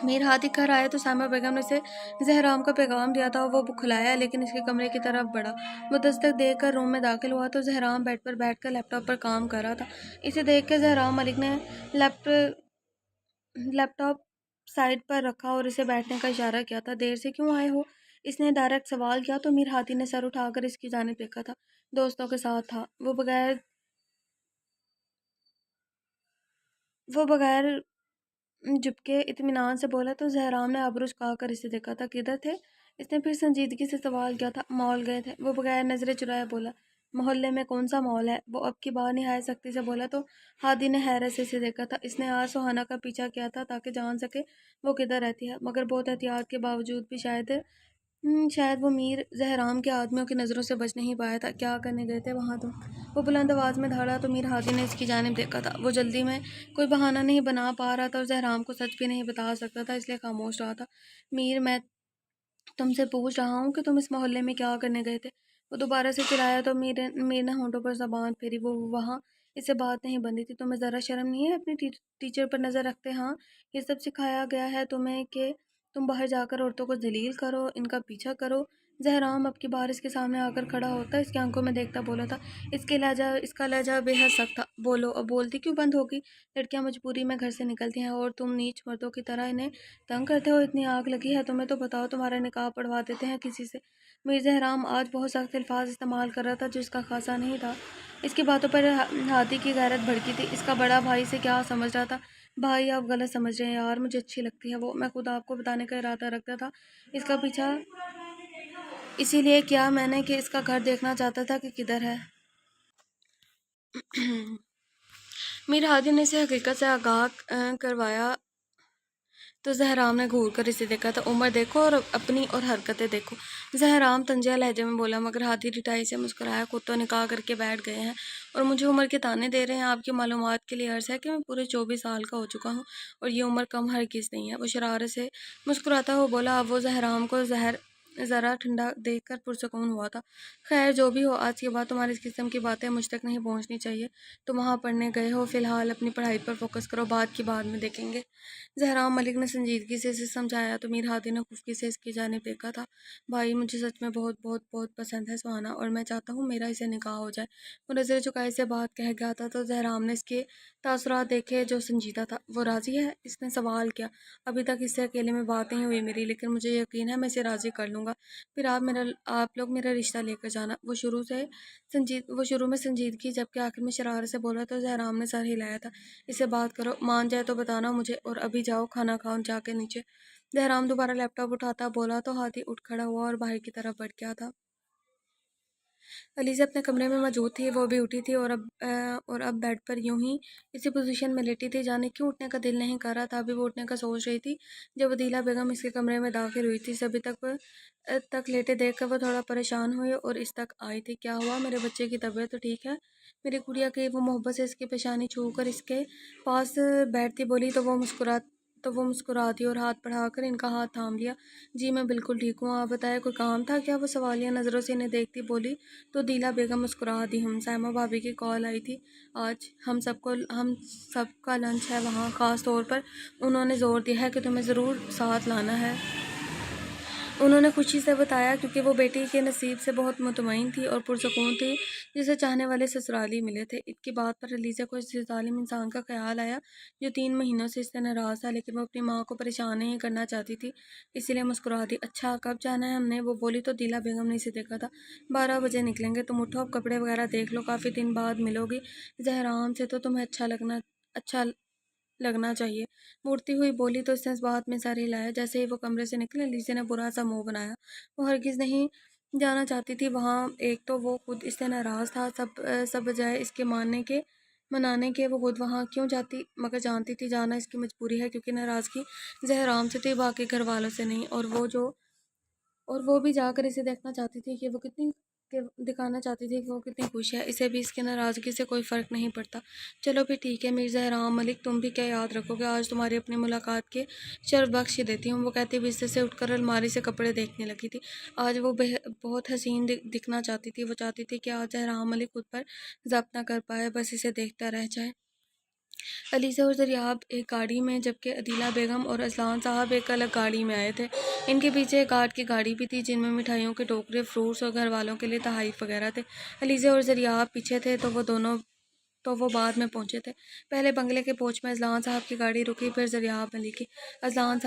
میر ہادی گھر آئے تو سائمہ بیگم نے اسے زہرام کا پیغام دیا تھا، وہ کھلایا لیکن اس کے کمرے کی طرف بڑھا۔ وہ دستک دے کر روم میں داخل ہوا تو زہرام بیڈ پر بیٹھ کر لیپ ٹاپ پر کام کر رہا تھا۔ اسے دیکھ کے زہرام ملک نے لیپ ٹاپ سائڈ پر رکھا اور اسے بیٹھنے کا اشارہ کیا تھا۔ دیر سے کیوں آئے ہو؟ اس نے ڈائریکٹ سوال کیا تو میر ہادی نے سر اٹھا کر اس کی جانب دیکھا تھا۔ دوستوں کے ساتھ تھا، وہ بغیر جھپکے اطمینان سے بولا تو زہرام نے ابرو جھکا کر اسے دیکھا تھا۔ کدھر تھے؟ اس نے پھر سنجیدگی سے سوال کیا تھا۔ مال گئے تھے، وہ بغیر نظریں چرائے بولا۔ محلے میں کون سا مال ہے؟ وہ اب کی بار نہایت سختی سے بولا تو ہادی نے حیرت سے اسے دیکھا تھا۔ اس نے آج سہانا کا پیچھا کیا تھا تاکہ جان سکے وہ کدھر رہتی ہے، مگر بہت احتیاط کے باوجود بھی شاید وہ میر زہرام کے آدمیوں کی نظروں سے بچ نہیں پایا تھا۔ کیا کرنے گئے تھے وہاں تم؟ وہ بلند آواز میں دھاڑا تو میر ہادی نے اس کی جانب دیکھا تھا۔ وہ جلدی میں کوئی بہانہ نہیں بنا پا رہا تھا اور زہرام کو سچ بھی نہیں بتا سکتا تھا، اس لیے خاموش رہا تھا۔ میر، میں تم سے پوچھ رہا ہوں کہ تم اس محلے میں کیا کرنے گئے تھے؟ وہ دوبارہ سے چلایا تو میر نے ہونٹوں پر زبان پھیری۔ وہ وہاں اس سے بات نہیں بنی تھی۔ تمہیں ذرا شرم نہیں ہے اپنی ٹیچر پر نظر رکھتے؟ ہاں، یہ سب سکھایا گیا ہے تمہیں کہ تم باہر جا کر عورتوں کو ذلیل کرو، ان کا پیچھا کرو؟ زہرام اب کی بار اس کے سامنے آ کر کھڑا ہوتا اس کی آنکھوں میں دیکھتا بولا تھا۔ اس کا لہجہ بے حد سخت تھا۔ بولو، اب بولتی کیوں بند ہوگی؟ لڑکیاں مجبوری میں گھر سے نکلتی ہیں اور تم نیچ مردوں کی طرح انہیں تنگ کرتے ہو؟ اتنی آگ لگی ہے تمہیں تو بتاؤ، تمہارا نکاح پڑھوا دیتے ہیں کسی سے۔ میر زہرام آج بہت سخت الفاظ استعمال کر رہا تھا جو اس کا خاصا نہیں تھا۔ اس کی باتوں پر ہادی کی غیرت بھڑکی تھی۔ اس کا بڑا بھائی سے کیا سمجھ رہا تھا؟ بھائی آپ غلط سمجھ رہے ہیں یار، مجھے اچھی لگتی ہے وہ، میں خود آپ کو بتانے کا ارادہ رکھتا تھا، اس کا پیچھا اسی لیے کیا میں نے کہ اس کا گھر دیکھنا چاہتا تھا کہ کدھر ہے۔ میر ہادی نے اسے حقیقت سے آگاہ کروایا تو زہرام نے گھور کر اسے دیکھا تو عمر دیکھو اور اپنی اور حرکتیں دیکھو۔ زہرام طنزیہ لہجے میں بولا، مگر ہادی رٹائی سے مسکرایا، خود تو نکاح کر کے بیٹھ گئے ہیں اور مجھے عمر کے تانے دے رہے ہیں۔ آپ کی معلومات کے لیے عرض ہے کہ میں پورے 24 سال کا ہو چکا ہوں اور یہ عمر کم ہرگز نہیں ہے۔ وہ شرارت سے مسکراتا ہوا بولا۔ اب وہ زہرام کو ذرا ٹھنڈا دیکھ کر پرسکون ہوا تھا۔ خیر جو بھی ہو، آج کے بعد تمہاری اس قسم کی باتیں مجھ تک نہیں پہنچنی چاہیے۔ تم وہاں پڑھنے گئے ہو، فی الحال اپنی پڑھائی پر فوکس کرو، بعد کی بعد میں دیکھیں گے۔ زہرام ملک نے سنجیدگی سے اسے سمجھایا تو میر ہادی نے خفگی سے اس کی جانب دیکھا تھا۔ بھائی مجھے سچ میں بہت بہت بہت پسند ہے سہانا، اور میں چاہتا ہوں میرا اسے نکاح ہو جائے۔ وہ نظر جھکائے سے بات کہہ گیا تھا تو زہرام نے اس کے تاثرات دیکھے جو سنجیدہ تھا۔ وہ راضی ہے؟ اس نے سوال کیا۔ ابھی تک اس سے اکیلے میں بات نہیں ہوئی میری، لیکن مجھے یقین ہے میں اسے راضی کر لوں گا، پھر آپ لوگ میرا رشتہ لے کر جانا۔ وہ شروع میں سنجیدگی جبکہ آخر میں شرارت سے بولا تو زہرام نے سر ہلایا تھا۔ اسے بات کرو، مان جائے تو بتانا مجھے، اور ابھی جاؤ کھانا کھاؤ جا کے نیچے۔ زہرام دوبارہ لیپ ٹاپ اٹھاتا بولا تو ہادی اٹھ کھڑا ہوا اور باہر کی طرف بڑھ گیا تھا۔ علیزہ اپنے کمرے میں موجود تھی، وہ بھی اٹھی تھی اور اب بیڈ پر یوں ہی اسی پوزیشن میں لیٹی تھی، جانے کیوں اٹھنے کا دل نہیں کر رہا تھا۔ ابھی وہ اٹھنے کا سوچ رہی تھی جب عدیلہ بیگم اس کے کمرے میں داخل ہوئی تھی۔ سبھی تک لیٹے دیکھ کر وہ تھوڑا پریشان ہوئی اور اس تک آئی تھی۔ کیا ہوا؟ میرے بچے کی طبیعت تو ٹھیک ہے میری گڑیا کی؟ وہ محبت سے اس کی پیشانی چھو کر اس کے پاس بیٹھتی بولی تو وہ مسکرا دی اور ہاتھ بڑھا کر ان کا ہاتھ تھام لیا۔ جی میں بالکل ٹھیک ہوں، آپ بتائیں کوئی کام تھا کیا؟ وہ سوالیہ نظروں سے انہیں دیکھتی بولی تو عدیلہ بیگم مسکرا دی۔ سائمہ بھابی کی کال آئی تھی آج، ہم سب کا لنچ ہے وہاں، خاص طور پر انہوں نے زور دیا ہے کہ تمہیں ضرور ساتھ لانا ہے۔ انہوں نے خوشی سے بتایا کیونکہ وہ بیٹی کے نصیب سے بہت مطمئن تھی اور پرسکون تھی جسے چاہنے والے سسرالی ملے تھے۔ ان کی بات پر علیزہ کو اس ظالم انسان کا خیال آیا جو 3 مہینوں سے اس سے ناراض تھا، لیکن وہ اپنی ماں کو پریشان نہیں کرنا چاہتی تھی، اسی لیے مسکرا دی۔ اچھا کب جانا ہے ہم نے؟ وہ بولی تو عدیلہ بیگم نے اسے دیکھا تھا۔ 12 بجے نکلیں گے، تم اٹھو اب کپڑے وغیرہ دیکھ لو، کافی دن بعد ملو گی زہرام سے تو تمہیں اچھا لگنا چاہیے۔ وہ اٹھتی ہوئی بولی تو اس نے اس بات میں سر ہلایا۔ جیسے ہی وہ کمرے سے نکلے علیزہ نے برا سا منہ بنایا، وہ ہرگز نہیں جانا چاہتی تھی وہاں۔ ایک تو وہ خود اس سے ناراض تھا، سب بجائے اس کے منانے کے وہ خود وہاں کیوں جاتی، مگر جانتی تھی جانا اس کی مجبوری ہے کیونکہ ناراضگی زہرام سے تھی، باقی گھر والوں سے نہیں، اور وہ بھی جا کر اسے دیکھنا چاہتی تھی دکھانا چاہتی تھی کہ وہ کتنی خوش ہے، اسے بھی اس کی ناراضگی سے کوئی فرق نہیں پڑتا۔ چلو پھر ٹھیک ہے میر زہرام ملک، تم بھی کیا یاد رکھو گے، آج تمہاری اپنی ملاقات کے شرف بخش دیتی ہوں۔ وہ کہتی بستر سے اٹھ کر الماری سے کپڑے دیکھنے لگی تھی۔ آج وہ بہت حسین دکھنا چاہتی تھی، وہ چاہتی تھی کہ آج زہرام ملک خود پر ضبط نہ کر پائے، بس اسے دیکھتا رہ جائے۔ علیزہ اور دریاب ایک گاڑی میں جبکہ عدیلہ بیگم اور اذلان صاحب ایک الگ گاڑی میں آئے تھے۔ ان کے پیچھے ایک کاٹ کی گاڑی بھی تھی جن میں مٹھائیوں کے ٹوکرے، فروٹس اور گھر والوں کے لیے تحائف وغیرہ تھے۔ علیزہ اور دریاب پیچھے تھے تو وہ بعد میں پہنچے تھے۔ پہلے بنگلے کے پورچ میں اذلان صاحب کی گاڑی رکی، پھر دریاب ملک کی۔ اذلان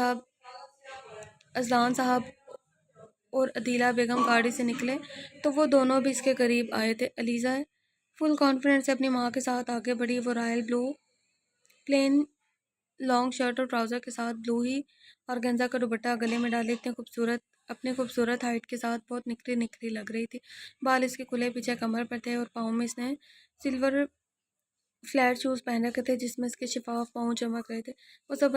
صاحب اور عدیلہ بیگم گاڑی سے نکلے تو وہ دونوں بھی اس کے قریب آئے تھے۔ علیزہ فل کانفیڈنس سے اپنی ماں کے ساتھ آگے بڑھی، وہ رائل بلو پلین لانگ شرٹ اور ٹراؤزر کے ساتھ بلو ہی آرگنزا کا دوپٹہ گلے میں ڈالے اپنے خوبصورت ہائٹ کے ساتھ بہت نکھری لگ رہی تھی۔ بال اس کے کھلے پیچھے کمر پر تھے اور پاؤں میں اس نے سلور فلیٹ شوز پہن رکھے تھے جس میں اس کے شفاف پاؤں چمک رہے تھے۔ وہ سب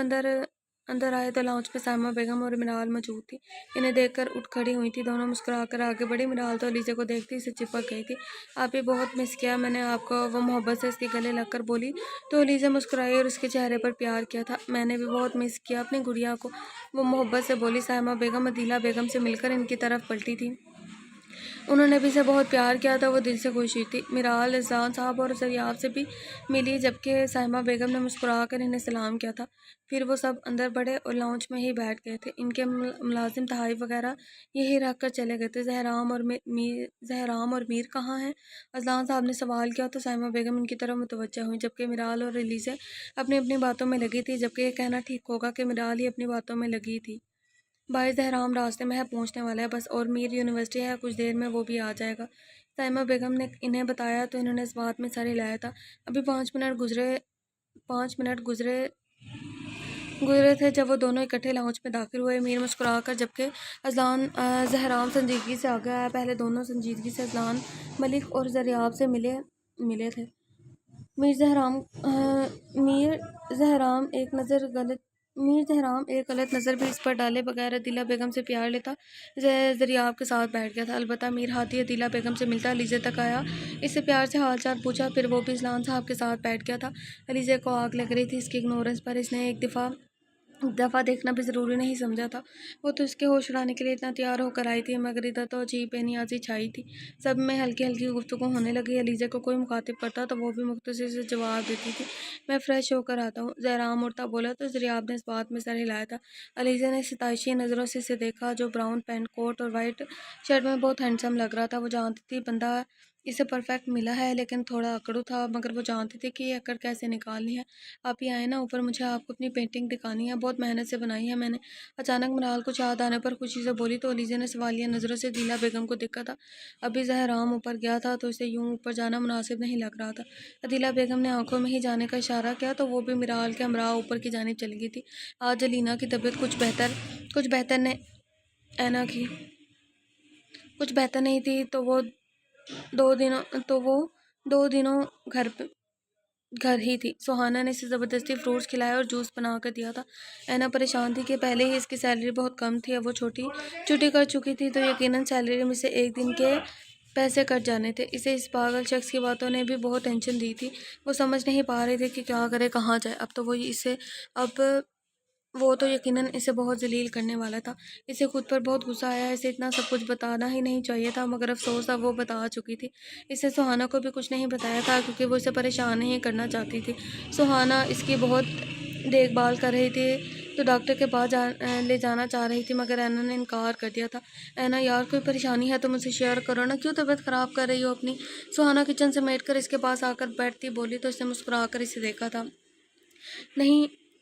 اندر آئے تو لاؤنج پہ سائمہ بیگم اور منال موجود تھی، انہیں دیکھ کر اٹھ کھڑی ہوئی تھی، دونوں مسکرا کر آگے بڑھی۔ منال تو علیزہ کو دیکھتی اسے چپک گئی تھی۔ آپ بھی بہت مس کیا میں نے آپ کو، وہ محبت سے اس کے گلے لگ کر بولی تو علیزہ مسکرائی اور اس کے چہرے پر پیار کیا تھا۔ میں نے بھی بہت مس کیا اپنی گڑیا کو، وہ محبت سے بولی۔ سائمہ بیگم عدیلہ بیگم سے مل کر ان کی طرف پلٹی تھی، انہوں نے بھی اسے بہت پیار کیا تھا، وہ دل سے خوش ہوئی تھی۔ میرال اذلان صاحب اور دریاب سے بھی ملی جبکہ سائمہ بیگم نے مسکرا کر انہیں سلام کیا تھا۔ پھر وہ سب اندر بڑھے اور لاؤنج میں ہی بیٹھ گئے تھے، ان کے ملازم تحائف وغیرہ یہی رکھ کر چلے گئے تھے۔ زہرام اور میر کہاں ہیں؟ اذلان صاحب نے سوال کیا تو سائمہ بیگم ان کی طرف متوجہ ہوئی جبکہ میرال اور علیزہ اپنی اپنی باتوں میں لگی تھی، جبکہ یہ کہنا ٹھیک ہوگا کہ میرال ہی اپنی باتوں میں لگی تھی۔ بھائی زہرام راستے میں ہے، پہنچنے والا ہے بس، اور میر یونیورسٹی ہے، کچھ دیر میں وہ بھی آ جائے گا۔ سائمہ بیگم نے انہیں بتایا تو انہوں نے اس بات میں سر ہلایا تھا۔ ابھی 5 منٹ گزرے گزرے تھے جب وہ دونوں اکٹھے لاؤنج میں داخل ہوئے۔ میر مسکرا کر جبکہ اذلان زہرام سنجیدگی سے آگے آیا۔ پہلے دونوں سنجیدگی سے اذلان ملک اور زریاب سے ملے تھے۔ میر زہرام ایک غلط نظر بھی اس پر ڈالے بغیر عدیلہ بیگم سے پیار لیتا زریاب کے ساتھ بیٹھ گیا تھا۔ البتہ میر ہاتھی عدیلہ بیگم سے ملتا علیزے تک آیا، اس سے پیار سے حال چال پوچھا، پھر وہ بھی اذلان صاحب کے ساتھ بیٹھ گیا تھا۔ علیزے کو آگ لگ رہی تھی اس کی اگنورنس پر۔ اس نے ایک دفعہ دیکھنا بھی ضروری نہیں سمجھا تھا۔ وہ تو اس کے ہوش اڑانے کے لیے اتنا تیار ہو کر آئی تھی، مگر ادھر تو عجیب بے نیازی چھائی تھی۔ سب میں ہلکی ہلکی گفتگو ہونے لگی۔ علیزے کو کوئی مخاطب کرتا تو وہ بھی مختصر سے جواب دیتی تھی، میں فریش ہو کر آتا ہوں۔ زہرام اٹھتا بولا تو زریاب نے اس بات میں سر ہلایا تھا۔ علیزے نے ستائشی نظروں سے اسے دیکھا، جو براؤن پینٹ کوٹ اور وائٹ شرٹ میں بہت ہینڈسم لگ رہا تھا۔ وہ جانتی تھی بندہ اسے پرفیکٹ ملا ہے، لیکن تھوڑا اکڑو تھا، مگر وہ جانتی تھی کہ یہ اکڑ کیسے نکالنی ہے۔ آپ ہی آئے نا اوپر، مجھے آپ کو اپنی پینٹنگ دکھانی ہے، بہت محنت سے بنائی ہے میں نے۔ اچانک منال کچھ یاد آنے پر خوشی سے بولی تو علیزے نے سوالیہ نظروں سے عدیلہ بیگم کو دیکھا تھا۔ ابھی زہرام اوپر گیا تھا تو اسے یوں اوپر جانا مناسب نہیں لگ رہا تھا۔ عدیلہ بیگم نے آنکھوں میں ہی جانے کا اشارہ کیا تو وہ بھی میرال کے ہمراہ اوپر کی جانب چلی گئی تھی۔ آج علینا کی طبیعت کچھ بہتر نہیں تھی تو وہ دو دنوں گھر ہی تھی۔ سہانا نے اسے زبردستی فروٹس کھلائے اور جوس بنا کر دیا تھا۔ اینا پریشان تھی کہ پہلے ہی اس کی سیلری بہت کم تھی، اب وہ چھٹی کر چکی تھی تو یقیناً سیلری میں سے ایک دن کے پیسے کٹ جانے تھے۔ اسے اس پاگل شخص کی باتوں نے بھی بہت ٹینشن دی تھی۔ وہ سمجھ نہیں پا رہی تھی کہ کیا کرے، کہاں جائے۔ اب وہ تو یقیناً اسے بہت ذلیل کرنے والا تھا۔ اسے خود پر بہت غصہ آیا، اسے اتنا سب کچھ بتانا ہی نہیں چاہیے تھا، مگر افسوس تھا وہ بتا چکی تھی۔ اسے سہانا کو بھی کچھ نہیں بتایا تھا کیونکہ وہ اسے پریشان نہیں کرنا چاہتی تھی۔ سہانا اس کی بہت دیکھ بھال کر رہی تھی تو ڈاکٹر کے پاس لے جانا چاہ رہی تھی، مگر اینا نے انکار کر دیا تھا۔ اینا یار کوئی پریشانی ہے تو مجھ سے شیئر کرو نا، کیوں طبیعت خراب کر رہی ہو اپنی؟ سہانا کچن سے میٹ کر اس کے پاس آ کر بیٹھتی بولی تو اس نے مسکرا کر اسے دیکھا تھا۔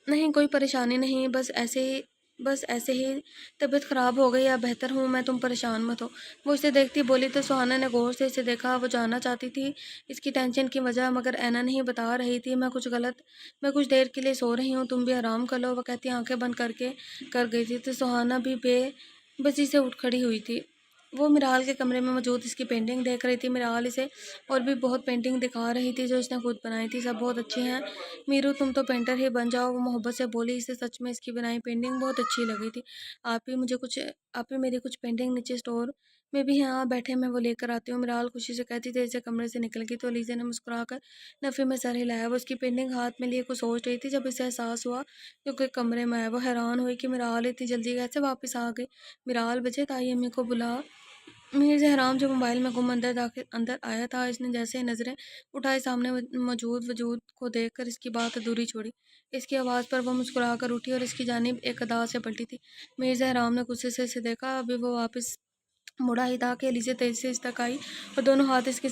نہیں کوئی پریشانی نہیں، بس ایسے ہی طبیعت خراب ہو گئی، اب بہتر ہوں میں، تم پریشان مت ہو۔ وہ اسے دیکھتی بولی تو سہانا نے غور سے اسے دیکھا۔ وہ جاننا چاہتی تھی اس کی ٹینشن کی وجہ، مگر اینا نہیں بتا رہی تھی۔ میں کچھ دیر کے لیے سو رہی ہوں، تم بھی آرام کر لو، وہ کہتی آنکھیں بند کر گئی تھی تو سہانا بھی بے بسی سے اٹھ کھڑی ہوئی تھی۔ وہ میرال کے کمرے میں موجود اس کی پینٹنگ دیکھ رہی تھی۔ میرال اسے اور بھی بہت پینٹنگ دکھا رہی تھی جو اس نے خود بنائی تھی، سب بہت اچھی ہیں میرو، تم تو پینٹر ہی بن جاؤ، وہ محبت سے بولی۔ اسے سچ میں اس کی بنائی پینٹنگ بہت اچھی لگی تھی۔ آپ ہی میری کچھ پینٹنگ نیچے اسٹور میں بھی ہیں، آپ بیٹھے میں وہ لے کر آتی ہوں، میرال خوشی سے کہتی تیزی سے کمرے سے نکل گئی تو علیزے نے مسکرا کر نفی میں سر ہلایا۔ وہ اس کی پینٹنگ ہاتھ میں لیے کچھ سوچ رہی تھی جب اسے احساس ہوا کہ کوئی کمرے میں آیا۔ وہ حیران ہوئی کہ میرال اتنی جلدی کیسے واپس آ گئی۔ میرال بجے تائی امی کو بلا۔ میر زہرام جو موبائل میں گم اندر آیا تھا، اس نے جیسے ہی نظریں اٹھائی سامنے موجود وجود کو دیکھ کر اس کی بات ادھوری چھوڑی۔ اس کی آواز پر وہ مسکرا کر اٹھی اور اس کی جانب ایک ادا سے پلٹی تھی۔ میر زہرام نے غصے سے اسے دیکھا، ابھی وہ واپس مڑا ہی تھا کہ علیزہ تیزی سے اس تک آئی اور دونوں ہاتھ اس کے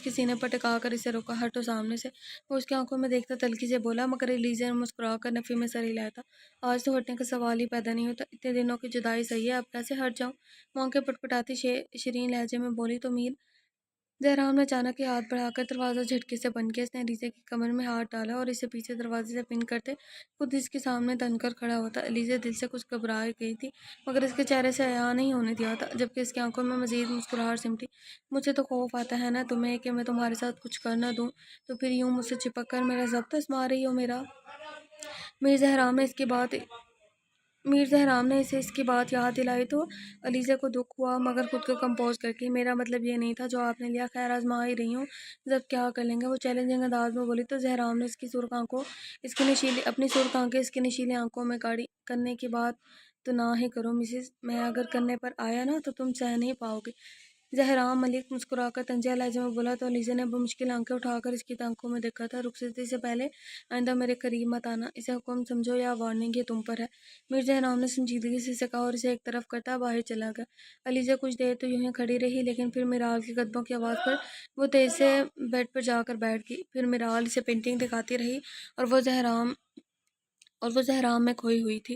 سینے پر ٹکا کر اسے روکا۔ ہٹو سامنے سے، وہ اس کی آنکھوں میں دیکھتا تلخی سے بولا، مگر علیزہ نے مسکرا کر نفی میں سر ہلایا تھا۔ آج تو ہٹنے کا سوال ہی پیدا نہیں ہوتا، اتنے دنوں کی جدائی سہی ہے، اب کیسے ہٹ جاؤں؟ وہ آنکھیں پٹپٹاتی شیرین لہجے میں بولی تو میر زہرام نے اچانک ہی ہاتھ بڑھا کر دروازہ جھٹکے سے بند کیا۔ اس نے علیزہ کی کمر میں ہاتھ ڈالا اور اسے پیچھے دروازے سے پن کرتے خود اس کے سامنے تن کر کھڑا ہوتا۔ علیزہ دل سے کچھ گھبرا گئی تھی، مگر اس کے چہرے سے حیا نہیں ہونے دیا تھا، جبکہ اس کی آنکھوں میں مزید مسکراہٹ سمٹی۔ مجھے تو خوف آتا ہے نا تمہیں کہ میں تمہارے ساتھ کچھ کر نہ دوں، تو پھر یوں مجھ سے چپک کر میرا ضبط آزما رہی ہو میرا۔ میر زہرام نے اسے اس کی بات یاد دلائی تو علیزہ کو دکھ ہوا، مگر خود کو کمپوز کر کے میرا مطلب یہ نہیں تھا جو آپ نے لیا، خیر آزما ہی رہی ہوں، ضبط کیا کر لیں گے، وہ چیلنجنگ انداز میں بولی تو زہرام نے اپنی سرخ آنکھیں اس کی نشیلی آنکھوں میں گاڑی۔ کرنے کی بات تو نہ ہی کرو مسز، میں اگر کرنے پر آیا نا تو تم سہ نہیں پاؤ گی۔ زہرام ملک مسکرا کر طنزیہ لہجے میں بولا تو علیزہ نے بمشکل آنکھیں اٹھا کر اس کی آنکھوں میں دیکھا تھا۔ رخصتی سے پہلے آئندہ میرے قریب مت آنا، اسے حکم سمجھو یا وارننگ، یہ تم پر ہے۔ میر زہرام نے سنجیدگی سے اسے کہا اور اسے ایک طرف کرتا باہر چلا گیا۔ علیزہ کچھ دیر تو یوں ہی کھڑی رہی، لیکن پھر میرال کے قدموں کی آواز پر وہ تیزی سے بیڈ پر جا کر بیٹھ گئی۔ پھر میرال اسے پینٹنگ دکھاتی رہی اور وہ زہرام میں کھوئی ہوئی تھی۔